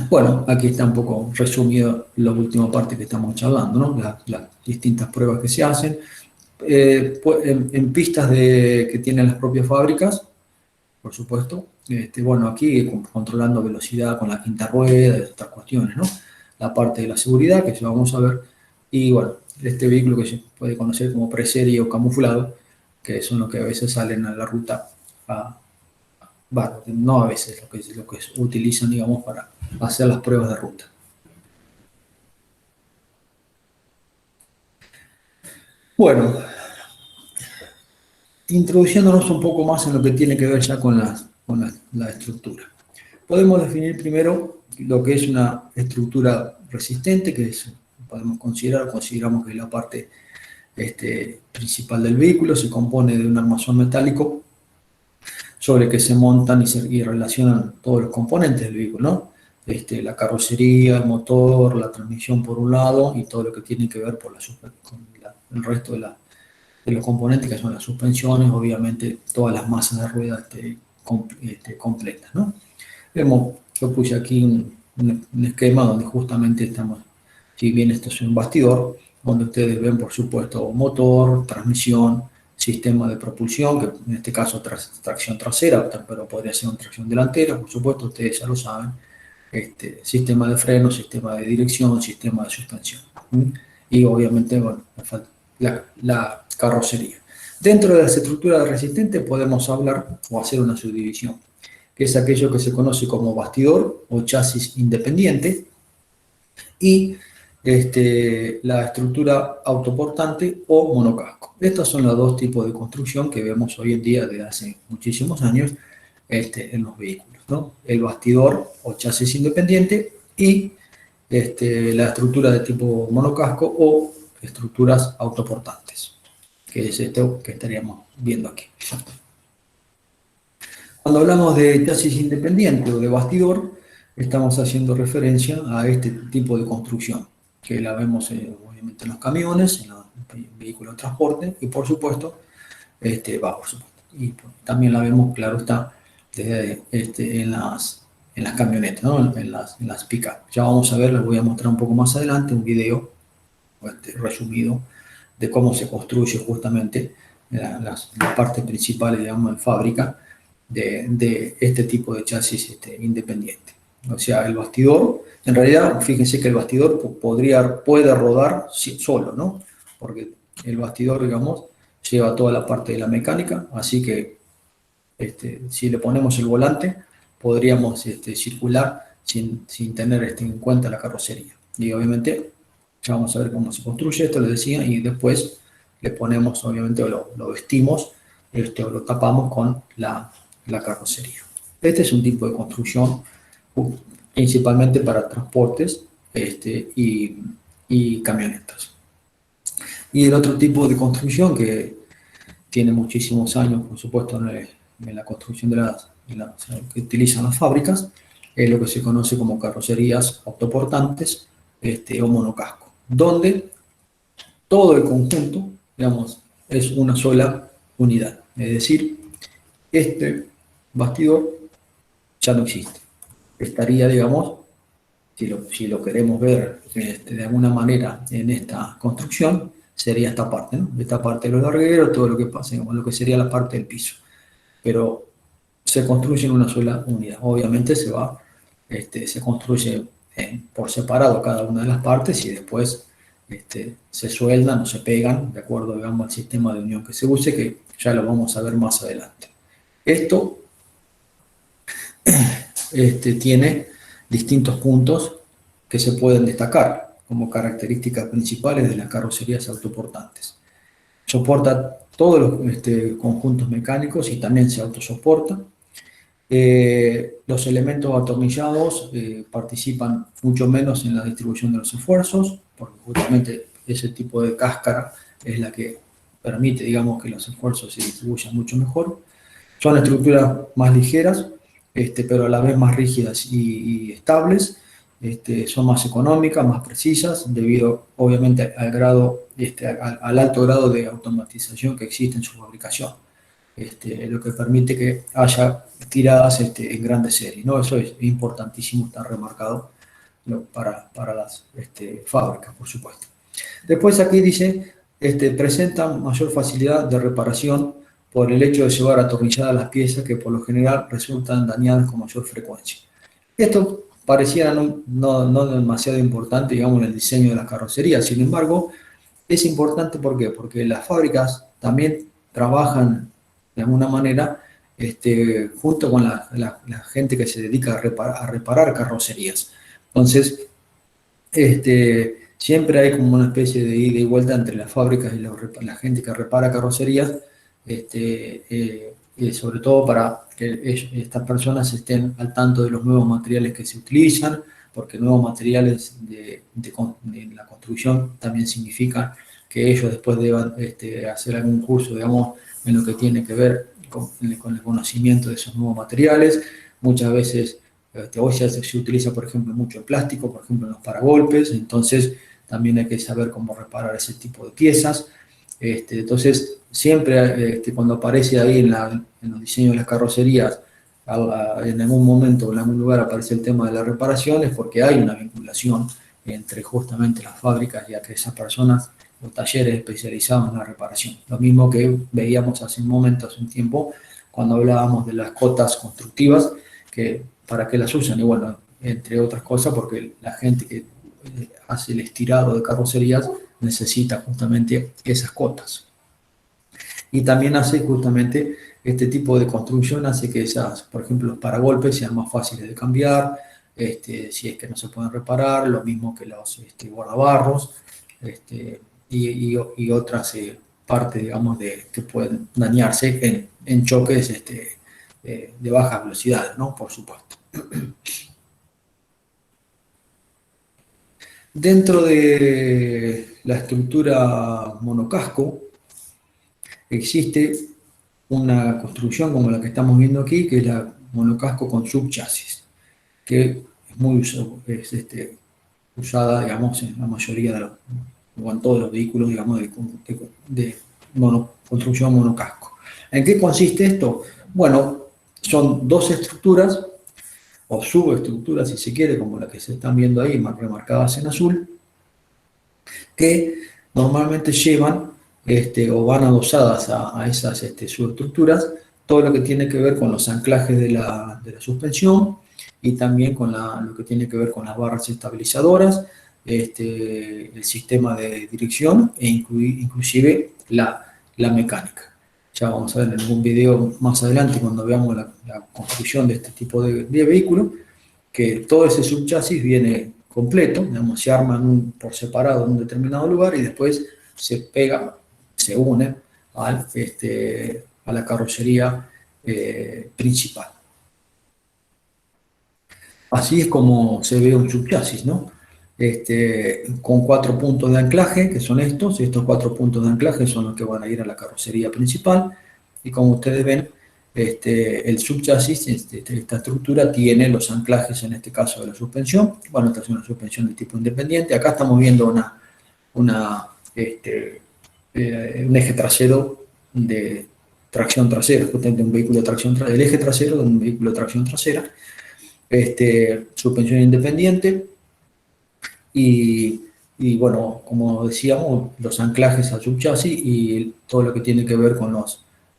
Bueno, aquí está un poco resumido la última parte que estamos charlando, ¿no? Las distintas pruebas que se hacen. En pistas que tienen las propias fábricas, por supuesto. Bueno, aquí controlando velocidad con la quinta rueda y otras cuestiones, ¿no? La parte de la seguridad, que ya vamos a ver. Y bueno, este vehículo que se puede conocer como preserie o camuflado, que son los que a veces salen a la ruta, bueno, no a veces, lo que utilizan, digamos, para hacer las pruebas de ruta. Bueno, introduciéndonos un poco más en lo que tiene que ver ya con la estructura. Podemos definir primero lo que es una estructura resistente, que consideramos que es la parte principal del vehículo. Se compone de un armazón metálico sobre el que se montan y relacionan todos los componentes del vehículo, ¿no? La carrocería, el motor, la transmisión por un lado y todo lo que tiene que ver con el resto de los componentes, que son las suspensiones, obviamente todas las masas de ruedas completas, ¿no? Yo puse aquí un esquema donde justamente estamos, si bien esto es un bastidor, donde ustedes ven, por supuesto, motor, transmisión, sistema de propulsión, que en este caso tracción trasera, pero podría ser una tracción delantera, por supuesto, ustedes ya lo saben, sistema de freno, sistema de dirección, sistema de suspensión. Y obviamente, bueno, la carrocería. Dentro de las estructuras resistentes podemos hablar o hacer una subdivisión, que es aquello que se conoce como bastidor o chasis independiente, y la estructura autoportante o monocasco. Estos son los dos tipos de construcción que vemos hoy en día desde hace muchísimos años en los vehículos, ¿no? El bastidor o chasis independiente y la estructura de tipo monocasco o estructuras autoportantes, que es esto que estaríamos viendo aquí. Cuando hablamos de chasis independiente o de bastidor, estamos haciendo referencia a este tipo de construcción, que la vemos obviamente en los camiones, en los vehículos de transporte y por supuesto, y también la vemos, claro está, en las camionetas, ¿no? en las pick-up. Ya vamos a ver, les voy a mostrar un poco más adelante un video resumido de cómo se construye justamente las partes principales, digamos, en fábrica de este tipo de chasis independiente. O sea, el bastidor, en realidad, fíjense que el bastidor puede rodar solo, ¿no? Porque el bastidor, digamos, lleva toda la parte de la mecánica, así que si le ponemos el volante, podríamos circular sin tener en cuenta la carrocería. Y obviamente, ya vamos a ver cómo se construye esto, les decía, y después le ponemos, obviamente, lo vestimos, o lo tapamos con la carrocería. Este es un tipo de construcción principalmente para transportes y camionetas. Y el otro tipo de construcción que tiene muchísimos años, por supuesto, en la construcción que utilizan las fábricas, es lo que se conoce como carrocerías autoportantes o monocasco, donde todo el conjunto, digamos, es una sola unidad. Es decir, este bastidor ya no existe. Estaría, digamos, si lo queremos ver de alguna manera en esta construcción, sería esta parte, ¿no? Esta parte de los largueros, todo lo que pasa, digamos, lo que sería la parte del piso. Pero se construye en una sola unidad. Obviamente se construye por separado cada una de las partes y después se sueldan o se pegan de acuerdo, digamos, al sistema de unión que se use, que ya lo vamos a ver más adelante. Esto tiene distintos puntos que se pueden destacar como características principales de las carrocerías autoportantes. Soporta todos los conjuntos mecánicos y también se autosoporta. Los elementos atornillados participan mucho menos en la distribución de los esfuerzos, porque justamente ese tipo de cáscara es la que permite, digamos, que los esfuerzos se distribuyan mucho mejor. Son estructuras más ligeras, pero a la vez más rígidas y estables. Son más económicas, más precisas, debido obviamente al alto grado de automatización que existe en su fabricación. Lo que permite que haya tiradas en grandes series, ¿no? Eso es importantísimo, está remarcado, ¿no? para las fábricas, por supuesto. Después aquí dice, presentan mayor facilidad de reparación por el hecho de llevar atornilladas las piezas que por lo general resultan dañadas con mayor frecuencia. Esto pareciera no demasiado importante, digamos, en el diseño de las carrocerías. Sin embargo, es importante, ¿por qué? Porque las fábricas también trabajan de alguna manera junto con la gente que se dedica a reparar carrocerías. Entonces, siempre hay como una especie de ida y vuelta entre las fábricas y la gente que repara carrocerías, sobre todo para que estas personas estén al tanto de los nuevos materiales que se utilizan, porque nuevos materiales de la construcción también significan que ellos después deban hacer algún curso, digamos, en lo que tiene que ver con el conocimiento de esos nuevos materiales. Muchas veces hoy se utiliza, por ejemplo, mucho el plástico, por ejemplo, en los paragolpes, entonces también hay que saber cómo reparar ese tipo de piezas. Entonces, siempre cuando aparece ahí en los diseños de las carrocerías, en algún momento, en algún lugar aparece el tema de la reparación, es porque hay una vinculación entre justamente las fábricas y a que esas personas, los talleres especializados en la reparación. Lo mismo que veíamos hace un momento, hace un tiempo, cuando hablábamos de las cotas constructivas, que para qué las usan, y bueno, entre otras cosas, porque la gente que hace el estirado de carrocerías necesita justamente esas cotas. Y también hace justamente este tipo de construcción, hace que por ejemplo, los paragolpes sean más fáciles de cambiar, si es que no se pueden reparar, lo mismo que los guardabarros, y otras partes, digamos, que pueden dañarse en choques de baja velocidad, ¿no? Por supuesto. Dentro de la estructura monocasco existe una construcción como la que estamos viendo aquí, que es la monocasco con subchasis, que es muy usada, digamos, en la mayoría o en todos los vehículos, digamos, de construcción monocasco. ¿En qué consiste esto? Bueno, son dos estructuras o subestructuras, si se quiere, como la que se están viendo ahí, más remarcadas en azul, que normalmente llevan o van adosadas a esas subestructuras todo lo que tiene que ver con los anclajes de la suspensión y también con lo que tiene que ver con las barras estabilizadoras, el sistema de dirección e inclusive la mecánica. Ya vamos a ver en algún video más adelante cuando veamos la construcción de este tipo de vehículo, que todo ese subchasis viene completo, digamos, se arman por separado en un determinado lugar y después se pega, se une a la carrocería principal. Así es como se ve un subchasis, ¿no? Con 4 puntos de anclaje, que son estos. Estos 4 puntos de anclaje son los que van a ir a la carrocería principal. Y como ustedes ven, el subchasis, esta estructura tiene los anclajes, en este caso de la suspensión. Bueno, esta es una suspensión de tipo independiente. Acá estamos viendo un eje trasero de tracción trasera, justamente un vehículo de tracción trasera, el eje trasero de un vehículo de tracción trasera. Suspensión independiente y bueno, como decíamos, los anclajes al subchasis y todo lo que tiene que ver con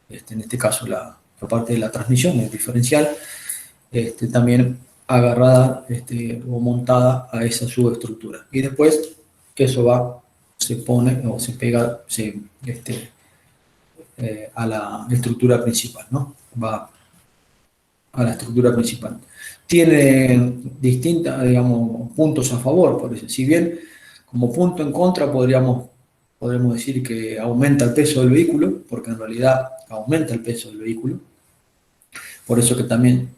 en este caso la parte de la transmisión, el diferencial, también agarrada o montada a esa subestructura. Y después que eso se pone o se pega a la estructura principal, ¿no? Va a la estructura principal. Tiene distintos, digamos, puntos a favor, por eso. Si bien como punto en contra podríamos decir que aumenta el peso del vehículo, porque en realidad aumenta el peso del vehículo. Por eso que también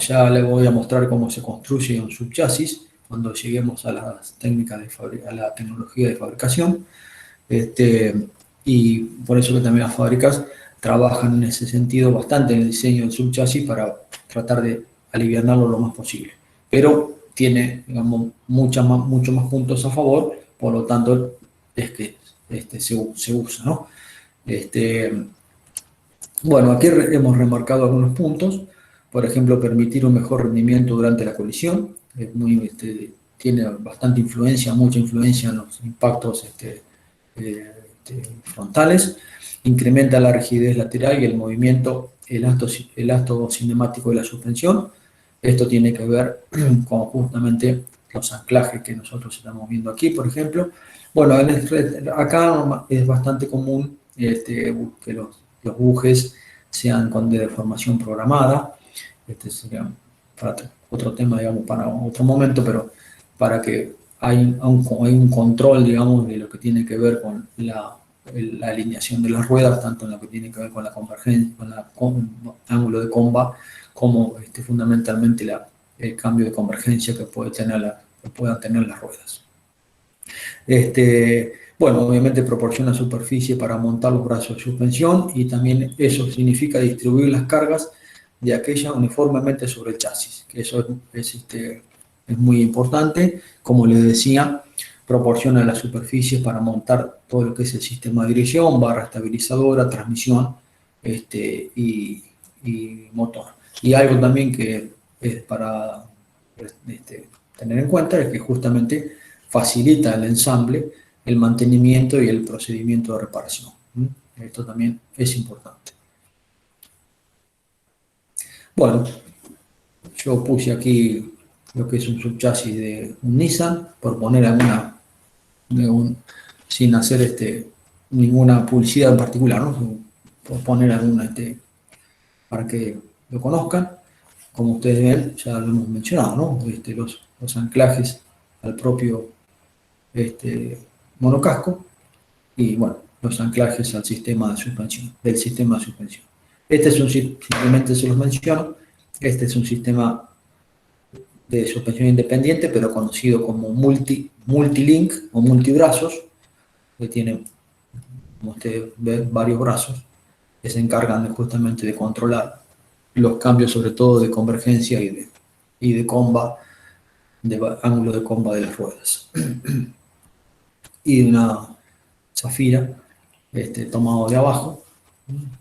ya les voy a mostrar cómo se construye un subchasis cuando lleguemos a las técnicas a la tecnología de fabricación. Y por eso que también las fábricas trabajan en ese sentido bastante en el diseño del subchasis para tratar de aliviarlo lo más posible. Pero tiene, digamos, muchos más puntos a favor, por lo tanto es que se usa, ¿no? Bueno, aquí hemos remarcado algunos puntos. Por ejemplo, permitir un mejor rendimiento durante la colisión. Tiene bastante influencia, mucha influencia en los impactos frontales. Incrementa la rigidez lateral y el movimiento elasto cinemático de la suspensión. Esto tiene que ver con justamente los anclajes que nosotros estamos viendo aquí, por ejemplo. Bueno, acá es bastante común que los bujes sean con deformación programada. Este sería para otro tema, digamos, para otro momento, pero para que hay un control, digamos, de lo que tiene que ver con la alineación de las ruedas, tanto en lo que tiene que ver con la convergencia, con el ángulo de comba, como fundamentalmente el cambio de convergencia que puedan tener las ruedas. Bueno, obviamente proporciona superficie para montar los brazos de suspensión y también eso significa distribuir las cargas de aquella uniformemente sobre el chasis, que eso es muy importante. Como les decía, proporciona las superficies para montar todo lo que es el sistema de dirección, barra estabilizadora, transmisión y motor. Y algo también que es para tener en cuenta es que justamente facilita el ensamble, el mantenimiento y el procedimiento de reparación. Esto también es importante. Bueno, yo puse aquí lo que es un subchasis de un Nissan, por poner sin hacer ninguna publicidad en particular, ¿no? Por poner alguna para que lo conozcan. Como ustedes ven, ya lo hemos mencionado, ¿no? Los anclajes al propio monocasco y, bueno, los anclajes al sistema de suspensión, del sistema de suspensión. Simplemente se los menciono, este es un sistema de suspensión independiente, pero conocido como multilink o multibrazos, que tiene, como ustedes ven, varios brazos que se encargan justamente de controlar los cambios, sobre todo de convergencia y de comba, de ángulo de comba de las ruedas. Y una zafira tomado de abajo,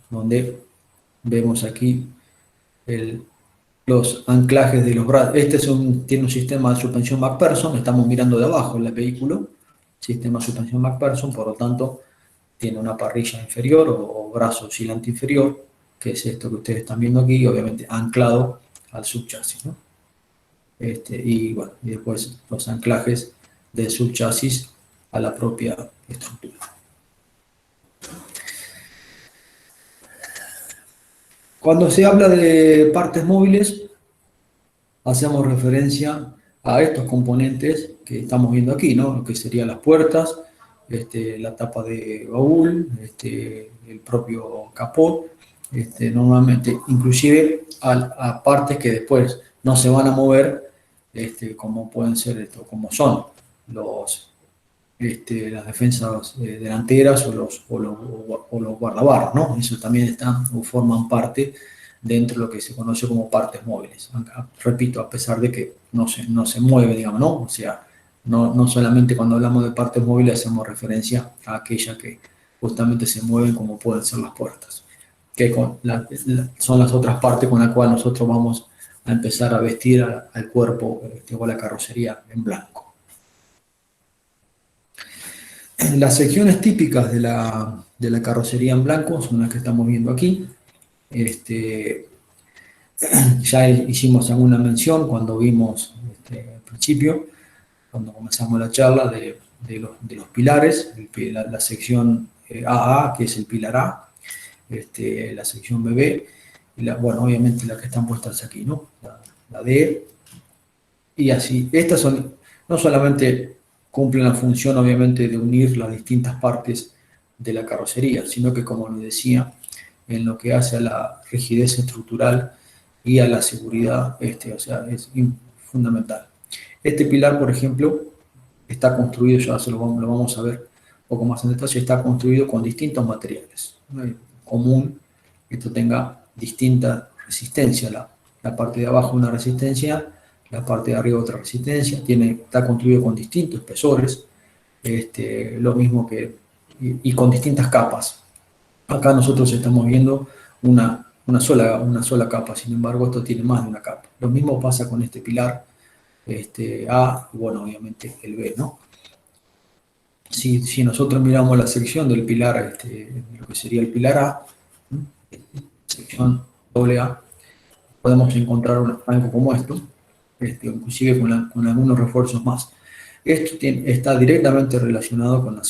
donde vemos aquí los anclajes de los brazos. Tiene un sistema de suspensión McPherson, estamos mirando de abajo el vehículo, sistema de suspensión McPherson, por lo tanto, tiene una parrilla inferior o brazo oscilante inferior, que es esto que ustedes están viendo aquí, obviamente anclado al subchasis, ¿no? Y bueno, y después los anclajes del subchasis a la propia estructura. Cuando se habla de partes móviles, hacemos referencia a estos componentes que estamos viendo aquí, ¿no? Lo que serían las puertas, la tapa de baúl, el propio capó, normalmente, inclusive a partes que después no se van a mover, como pueden ser como son las defensas delanteras o los guardabarros, ¿no? Eso también están o forman parte dentro de lo que se conoce como partes móviles. Repito, a pesar de que no se mueve, digamos, ¿no? O sea, no solamente cuando hablamos de partes móviles hacemos referencia a aquellas que justamente se mueven como pueden ser las puertas, que son las otras partes con las cuales nosotros vamos a empezar a vestir al cuerpo o a la carrocería en blanco. Las secciones típicas de la carrocería en blanco son las que estamos viendo aquí. Ya hicimos alguna mención cuando vimos al principio, cuando comenzamos la charla de los pilares, la sección AA, que es el pilar A, la sección BB, y bueno, obviamente las que están puestas aquí, ¿no? La D, y así. Estas son, no solamente cumplen la función, obviamente, de unir las distintas partes de la carrocería, sino que, como les decía, en lo que hace a la rigidez estructural y a la seguridad, o sea, es fundamental. Este pilar, por ejemplo, está construido, ya lo vamos a ver un poco más en detalle, está construido con distintos materiales. No es común que esto tenga distinta resistencia. La parte de abajo una resistencia, la parte de arriba otra resistencia, está construido con distintos espesores, lo mismo y con distintas capas. Acá nosotros estamos viendo una sola capa, sin embargo esto tiene más de una capa. Lo mismo pasa con este pilar A, y bueno, obviamente el B, ¿no? Si nosotros miramos la sección del pilar, lo que sería el pilar A, sección AA, podemos encontrar algo como esto, inclusive con algunos refuerzos más. Esto está directamente relacionado con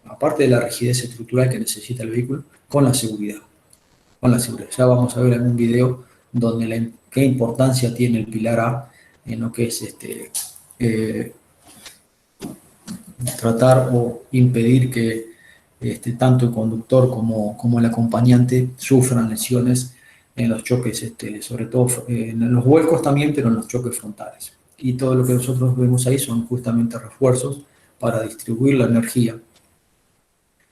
aparte de la rigidez estructural que necesita el vehículo, con la seguridad. Ya vamos a ver en un video donde qué importancia tiene el pilar A en lo que es tratar o impedir que tanto el conductor como el acompañante sufran lesiones en los choques, sobre todo en los vuelcos también, pero en los choques frontales. Y todo lo que nosotros vemos ahí son justamente refuerzos para distribuir la energía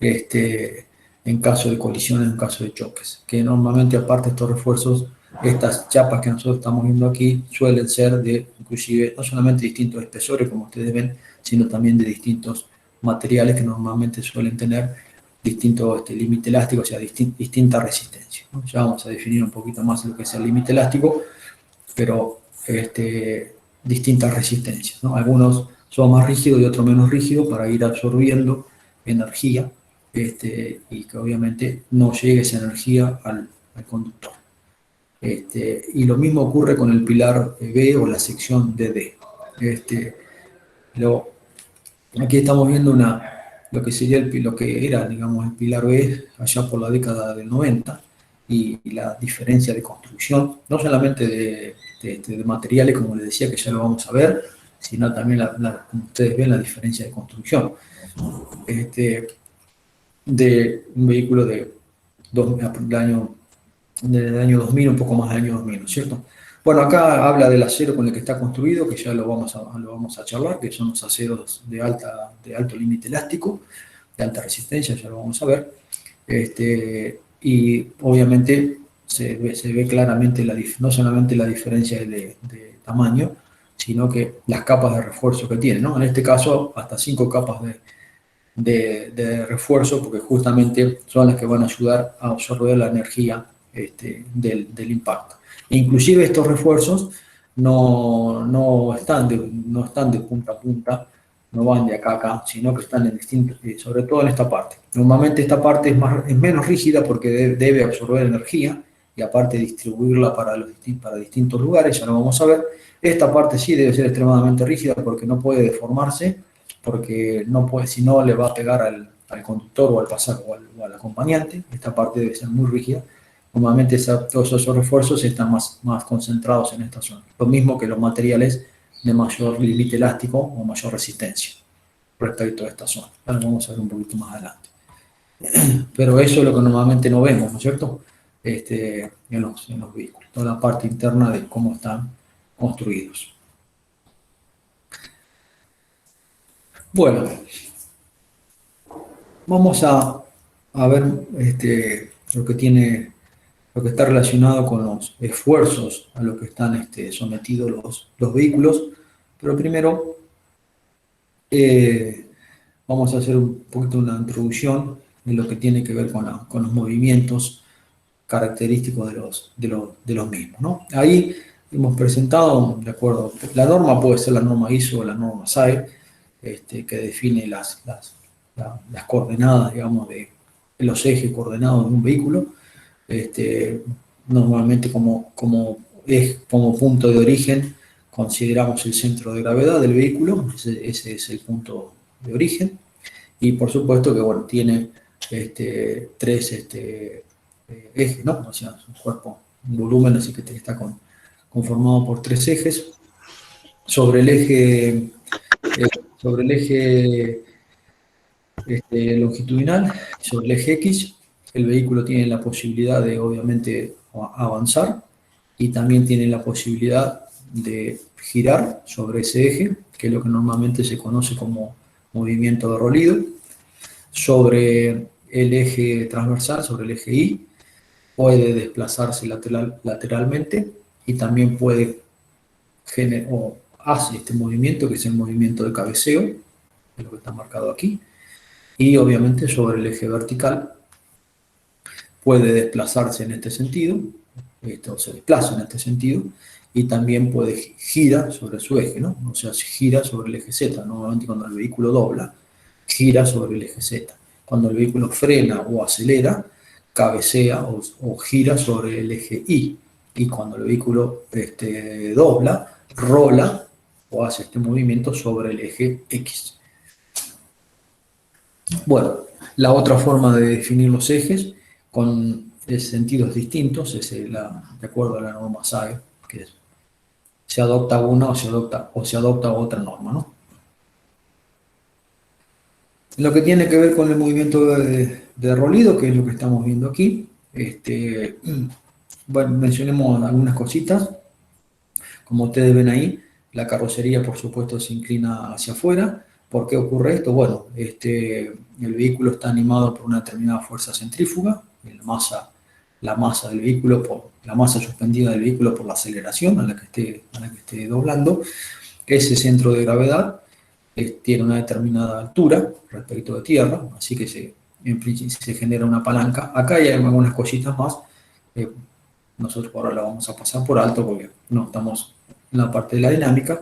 en caso de colisiones, en caso de choques. Que normalmente, aparte de estos refuerzos, estas chapas que nosotros estamos viendo aquí suelen ser inclusive, no solamente distintos espesores, como ustedes ven, sino también de distintos materiales que normalmente suelen tener distinto límite elástico, o sea, distinta resistencia, ¿no? Ya vamos a definir un poquito más lo que es el límite elástico, pero distintas resistencias, ¿no? Algunos son más rígidos y otros menos rígidos para ir absorbiendo energía y que obviamente no llegue esa energía al conductor. Y lo mismo ocurre con el pilar B o la sección de D. Aquí estamos viendo lo que sería lo que era, digamos, el pilar B allá por la década del 90 y la diferencia de construcción, no solamente de materiales, como les decía, que ya lo vamos a ver, sino también, como ustedes ven, la diferencia de construcción. De un vehículo del año 2000, un poco más del año 2000, ¿no es cierto? Bueno, acá habla del acero con el que está construido, que ya lo vamos a charlar, que son los aceros de alto límite elástico, de alta resistencia, ya lo vamos a ver. Y obviamente se ve claramente no solamente la diferencia de tamaño, sino que las capas de refuerzo que tiene, ¿no? En este caso, hasta 5 capas de refuerzo, porque justamente son las que van a ayudar a absorber la energía del impacto. Inclusive estos refuerzos no están de punta a punta, no van de acá a acá, sino que están en distintos, sobre todo en esta parte. Normalmente esta parte es menos rígida porque debe absorber energía y aparte distribuirla para distintos lugares, ya lo vamos a ver. Esta parte sí debe ser extremadamente rígida porque no puede deformarse, porque no puede, si no le va a pegar al conductor o al pasajero o al acompañante. Esta parte debe ser muy rígida. Normalmente todos esos refuerzos están más concentrados en esta zona. Lo mismo que los materiales de mayor límite elástico o mayor resistencia respecto a esta zona. Ahora vamos a ver un poquito más adelante. Pero eso es lo que normalmente no vemos, ¿no es cierto? En los vehículos, toda la parte interna de cómo están construidos. Bueno, vamos a ver lo que está relacionado con los esfuerzos a los que están sometidos los vehículos. Pero primero vamos a hacer un poquito una introducción de lo que tiene que ver con los movimientos característicos de los mismos, ¿no? Ahí hemos presentado, de acuerdo, la norma puede ser la norma ISO o la norma SAE, que define las coordenadas, digamos, de los ejes coordenados de un vehículo. Normalmente como punto de origen consideramos el centro de gravedad del vehículo, ese es el punto de origen, y por supuesto que bueno, tiene tres ejes, ¿no? O sea, es un cuerpo, un volumen, así que está conformado por tres ejes. Sobre el eje longitudinal, sobre el eje X, el vehículo tiene la posibilidad de, obviamente, avanzar y también tiene la posibilidad de girar sobre ese eje, que es lo que normalmente se conoce como movimiento de rolido. Sobre el eje transversal, sobre el eje Y, puede desplazarse lateralmente y también hace este movimiento, que es el movimiento de cabeceo, que es lo que está marcado aquí. Y obviamente sobre el eje vertical puede desplazarse en este sentido, se desplaza en este sentido, y también puede girar sobre su eje, ¿no? O sea, gira sobre el eje Z. Normalmente cuando el vehículo dobla, gira sobre el eje Z. Cuando el vehículo frena o acelera, cabecea o gira sobre el eje Y. Y cuando el vehículo dobla, rola o hace este movimiento sobre el eje X. Bueno, la otra forma de definir los ejes con sentidos distintos es de acuerdo a la norma SAE, que se adopta una o se adopta otra norma, ¿no? Lo que tiene que ver con el movimiento de rolido, que es lo que estamos viendo aquí, bueno, mencionemos algunas cositas. Como ustedes ven ahí, la carrocería, por supuesto, se inclina hacia afuera. ¿Por qué ocurre esto? Bueno, el vehículo está animado por una determinada fuerza centrífuga, la masa del vehículo, la masa suspendida del vehículo por la aceleración a la que esté doblando. Ese centro de gravedad tiene una determinada altura respecto de tierra, así que se genera una palanca. Acá hay algunas cositas más. Nosotros ahora la vamos a pasar por alto porque no estamos en la parte de la dinámica,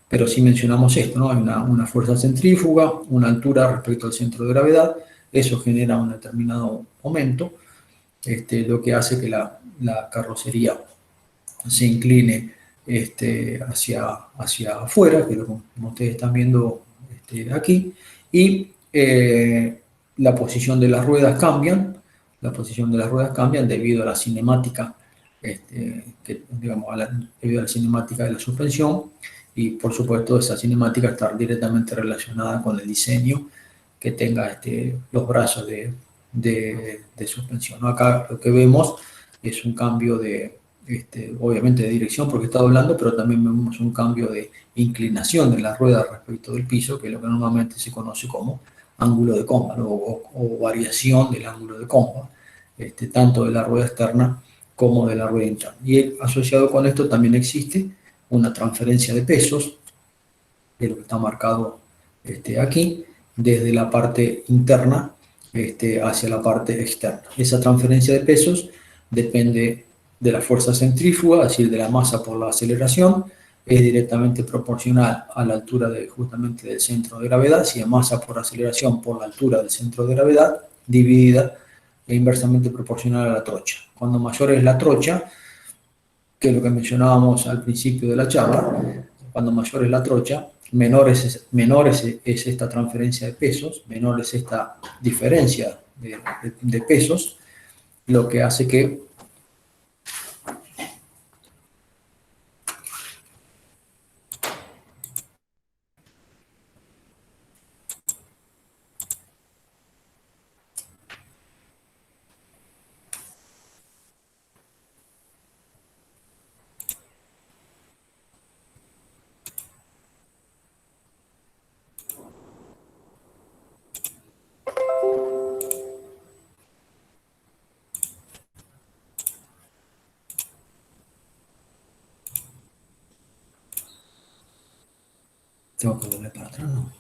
pero sí mencionamos esto, ¿no? Hay una fuerza centrífuga, una altura respecto al centro de gravedad, eso genera un determinado momento, lo que hace que la carrocería se incline hacia afuera, que es lo como ustedes están viendo aquí, y la posición de las ruedas cambian, debido a la cinemática, debido a la cinemática de la suspensión, y por supuesto esa cinemática está directamente relacionada con el diseño que tenga los brazos de suspensión, ¿no? Acá lo que vemos es un cambio obviamente de dirección porque está doblando, pero también vemos un cambio de inclinación de la rueda respecto del piso, que es lo que normalmente se conoce como ángulo de comba, ¿no? o variación del ángulo de comba, tanto de la rueda externa como de la rueda interna. Y asociado con esto también existe una transferencia de pesos, que es lo que está marcado aquí, desde la parte interna hacia la parte externa. Esa transferencia de pesos depende de la fuerza centrífuga, es decir, de la masa por la aceleración, es directamente proporcional a la altura justamente del centro de gravedad, si es masa por aceleración por la altura del centro de gravedad, dividida e inversamente proporcional a la trocha. Cuando mayor es la trocha, que es lo que mencionábamos al principio de la charla, cuando mayor es la trocha, menor es esta transferencia de pesos, menor es esta diferencia de pesos, lo que hace que tengo que volver para atrás, ¿no?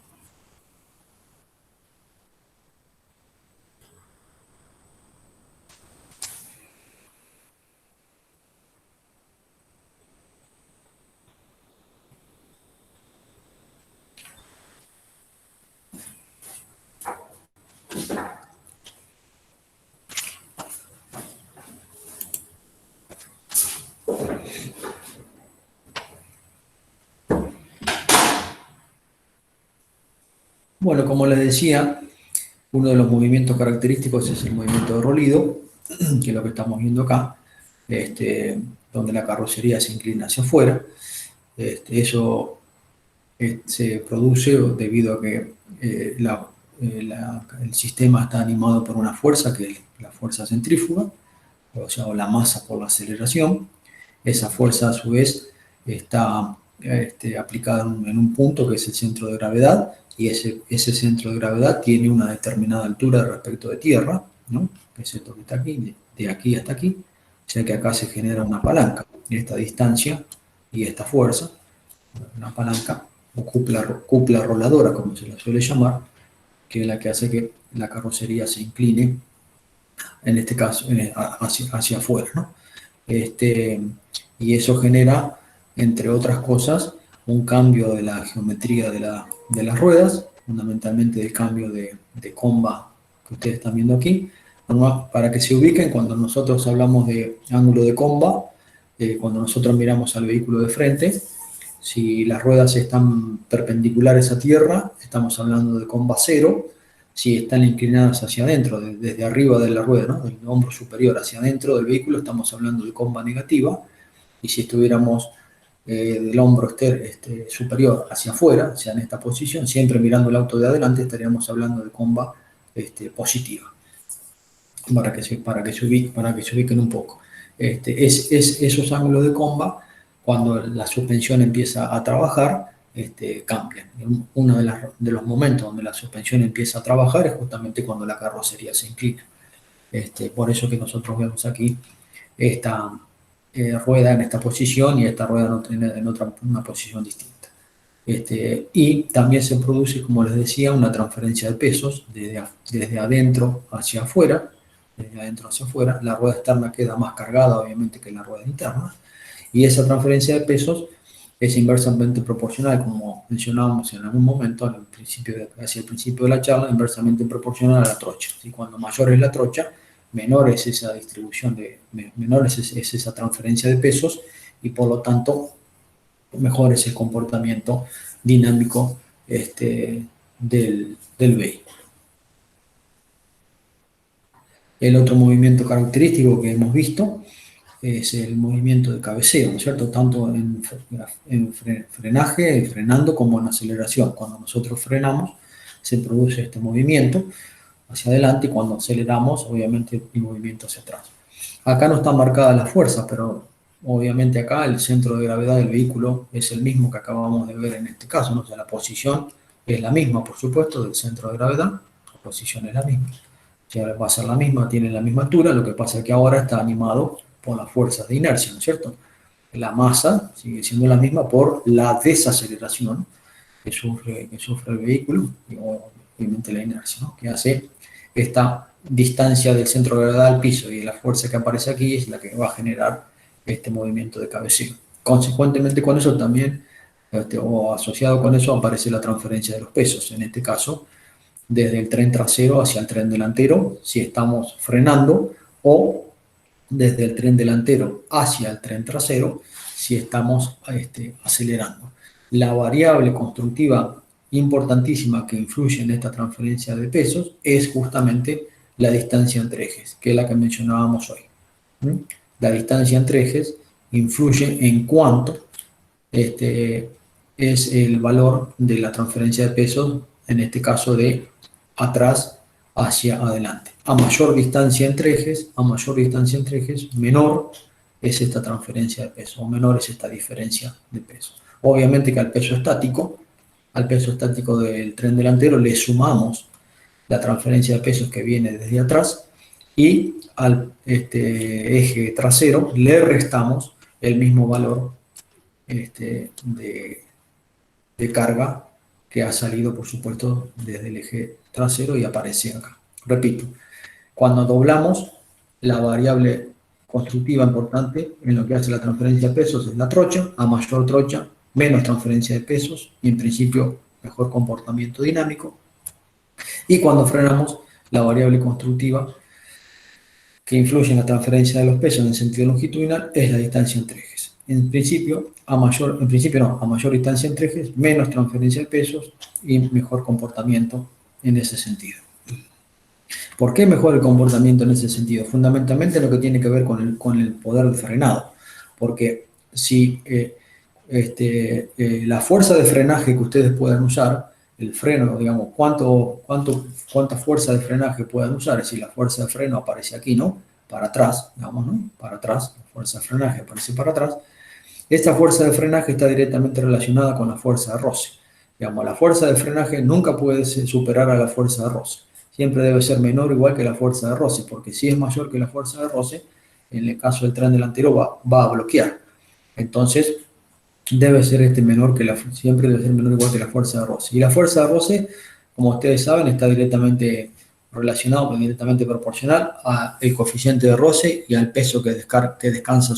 Bueno, como les decía, uno de los movimientos característicos es el movimiento de Rolido, que es lo que estamos viendo acá, donde la carrocería se inclina hacia afuera. Eso se produce debido a que el sistema está animado por una fuerza, que es la fuerza centrífuga, o sea, la masa por la aceleración. Esa fuerza, a su vez, está aplicada en un punto que es el centro de gravedad, y ese centro de gravedad tiene una determinada altura respecto de tierra, ¿no? Que es esto que está aquí, de aquí hasta aquí. O sea que acá se genera una palanca, esta distancia y esta fuerza, una palanca o cupla roladora, como se la suele llamar, que es la que hace que la carrocería se incline, en este caso, hacia afuera, ¿no? Y eso genera, entre otras cosas, un cambio de la geometría de las ruedas, fundamentalmente el cambio de comba que ustedes están viendo aquí. Para que se ubiquen, cuando nosotros hablamos de ángulo de comba, cuando nosotros miramos al vehículo de frente, si las ruedas están perpendiculares a tierra, estamos hablando de comba cero. Si están inclinadas hacia adentro, desde arriba de la rueda, ¿no? Del hombro superior hacia adentro del vehículo, estamos hablando de comba negativa. Y si estuviéramos del hombro superior hacia afuera, o sea, en esta posición, siempre mirando el auto de adelante, estaríamos hablando de comba positiva. Para que se ubiquen un poco. Esos ángulos de comba, cuando la suspensión empieza a trabajar, cambian. Uno de los momentos donde la suspensión empieza a trabajar es justamente cuando la carrocería se inclina. Por eso que nosotros vemos aquí esta rueda en esta posición y esta rueda en una posición distinta. Y también se produce, como les decía, una transferencia de pesos desde adentro hacia afuera. Desde adentro hacia afuera, la rueda externa queda más cargada, obviamente, que la rueda interna. Y esa transferencia de pesos es inversamente proporcional, como mencionábamos en algún momento hacia el principio de la charla, inversamente proporcional a la trocha. ¿Sí? Cuando mayor es la trocha, menor es esa distribución, menor es esa transferencia de pesos, y por lo tanto mejor es el comportamiento dinámico del vehículo. El otro movimiento característico que hemos visto es el movimiento de cabeceo, ¿no es cierto? Tanto en frenaje, frenando, como en aceleración. Cuando nosotros frenamos, se produce este movimiento hacia adelante, y cuando aceleramos, obviamente, el movimiento hacia atrás. Acá no está marcada la fuerza, pero obviamente acá el centro de gravedad del vehículo es el mismo que acabamos de ver en este caso, ¿no? O sea, la posición es la misma, por supuesto, del centro de gravedad. La posición es la misma. O sea, va a ser la misma, tiene la misma altura, lo que pasa es que ahora está animado por las fuerzas de inercia, ¿no es cierto? La masa sigue siendo la misma por la desaceleración que sufre el vehículo, y obviamente la inercia, ¿no? Que hace esta distancia del centro de gravedad al piso, y la fuerza que aparece aquí es la que va a generar este movimiento de cabeceo. consecuentemente con eso también, o asociado con eso, aparece la transferencia de los pesos. En este caso, desde el tren trasero hacia el tren delantero, si estamos frenando, o desde el tren delantero hacia el tren trasero, si estamos acelerando. La variable constructiva importantísima que influye en esta transferencia de pesos es justamente la distancia entre ejes, que es la que mencionábamos hoy. La distancia entre ejes influye en cuánto es el valor de la transferencia de pesos, en este caso de atrás hacia adelante. A mayor distancia entre ejes, menor es esta transferencia de peso, o menor es esta diferencia de peso. Obviamente que al peso estático del tren delantero le sumamos la transferencia de pesos que viene desde atrás, y al eje trasero le restamos el mismo valor de carga que ha salido, por supuesto, desde el eje trasero y aparece acá. Repito, cuando doblamos, la variable constructiva importante en lo que hace la transferencia de pesos es la trocha. A mayor trocha, menos transferencia de pesos y, en principio, mejor comportamiento dinámico. Y cuando frenamos, la variable constructiva que influye en la transferencia de los pesos en sentido longitudinal es la distancia entre ejes. En principio, a mayor distancia entre ejes, menos transferencia de pesos y mejor comportamiento en ese sentido. ¿Por qué mejor el comportamiento en ese sentido? Fundamentalmente lo que tiene que ver con el poder de frenado. Porque si la fuerza de frenaje que ustedes puedan usar, el freno, digamos, cuánta fuerza de frenaje puedan usar, es decir, la fuerza de freno aparece aquí, ¿no? Para atrás, digamos, ¿no? Para atrás, la fuerza de frenaje aparece para atrás. Esta fuerza de frenaje está directamente relacionada con la fuerza de roce. Digamos, la fuerza de frenaje nunca puede superar a la fuerza de roce. Siempre debe ser menor o igual que la fuerza de roce, porque si es mayor que la fuerza de roce, en el caso del tren delantero va a bloquear. Entonces, debe ser menor siempre debe ser menor o igual que la fuerza de roce. Y la fuerza de roce, como ustedes saben, está directamente relacionado, directamente proporcional al coeficiente de roce y al peso que descansa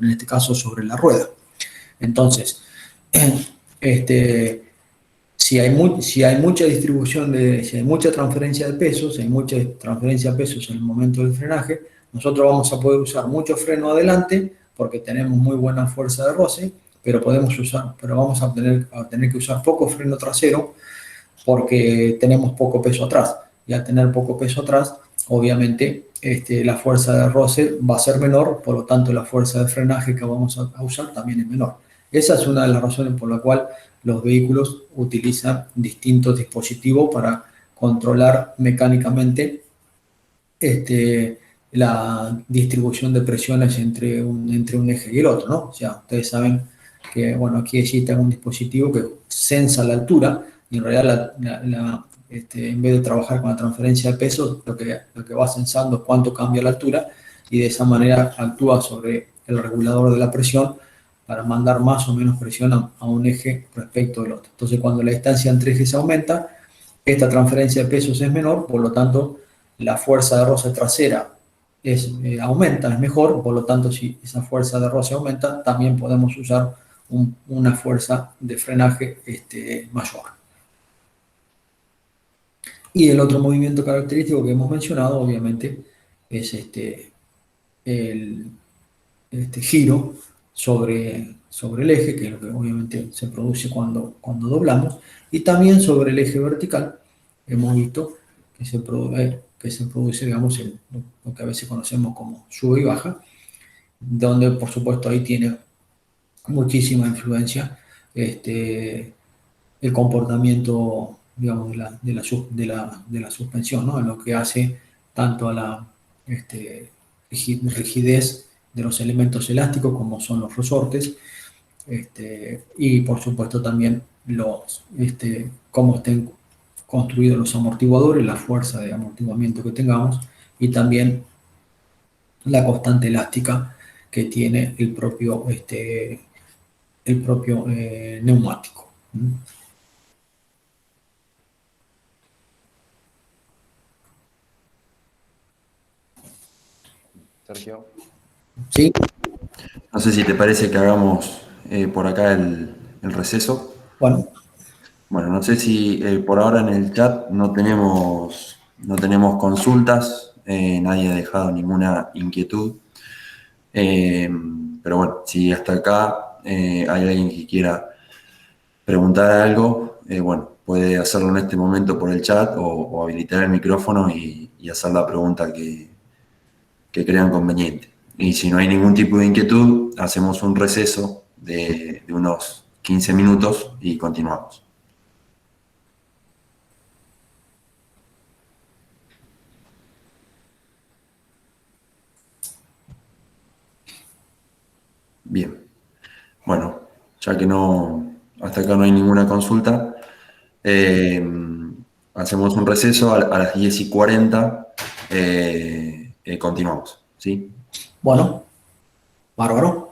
en este caso, sobre la rueda. Entonces, si hay mucha distribución si hay mucha transferencia de pesos, si hay mucha transferencia de pesos en el momento del frenaje, nosotros vamos a poder usar mucho freno adelante porque tenemos muy buena fuerza de roce, pero vamos a tener que usar poco freno trasero porque tenemos poco peso atrás. Y al tener poco peso atrás, obviamente la fuerza de roce va a ser menor, por lo tanto la fuerza de frenaje que vamos a usar también es menor. Esa es una de las razones por la cual los vehículos utilizan distintos dispositivos para controlar mecánicamente la distribución de presiones entre un eje y el otro, ¿no? O sea, ustedes saben que, bueno, aquí existe un dispositivo que sensa la altura y en realidad en vez de trabajar con la transferencia de peso, lo que va sensando es cuánto cambia la altura y de esa manera actúa sobre el regulador de la presión para mandar más o menos presión a un eje respecto del otro. Entonces, cuando la distancia entre ejes aumenta, esta transferencia de pesos es menor, por lo tanto, la fuerza de roce trasera aumenta, es mejor, por lo tanto, si esa fuerza de roce aumenta, también podemos usar una fuerza de frenaje mayor. Y el otro movimiento característico que hemos mencionado, obviamente, es el giro sobre el eje, que es lo que obviamente se produce cuando doblamos, y también sobre el eje vertical, hemos visto que se produce, digamos, lo que a veces conocemos como sube y baja, donde por supuesto ahí tiene muchísima influencia el comportamiento, digamos, de la suspensión, ¿no? En lo que hace tanto a la rigidez de los elementos elásticos como son los resortes, y por supuesto también cómo estén construidos los amortiguadores, la fuerza de amortiguamiento que tengamos y también la constante elástica que tiene el propio neumático. Sergio. ¿Sí? No sé si te parece que hagamos por acá el receso. Bueno, Bueno, no sé si por ahora en el chat no tenemos consultas, nadie ha dejado ninguna inquietud. Eh, pero bueno, si hasta acá hay alguien que quiera preguntar algo, bueno, puede hacerlo en este momento por el chat o habilitar el micrófono y hacer la pregunta que crean conveniente. Y si no hay ningún tipo de inquietud, hacemos un receso de unos 15 minutos y continuamos. Bien, bueno, ya que hasta acá no hay ninguna consulta, eh, hacemos un receso a las 10:40, continuamos, ¿sí? bueno, bárbaro.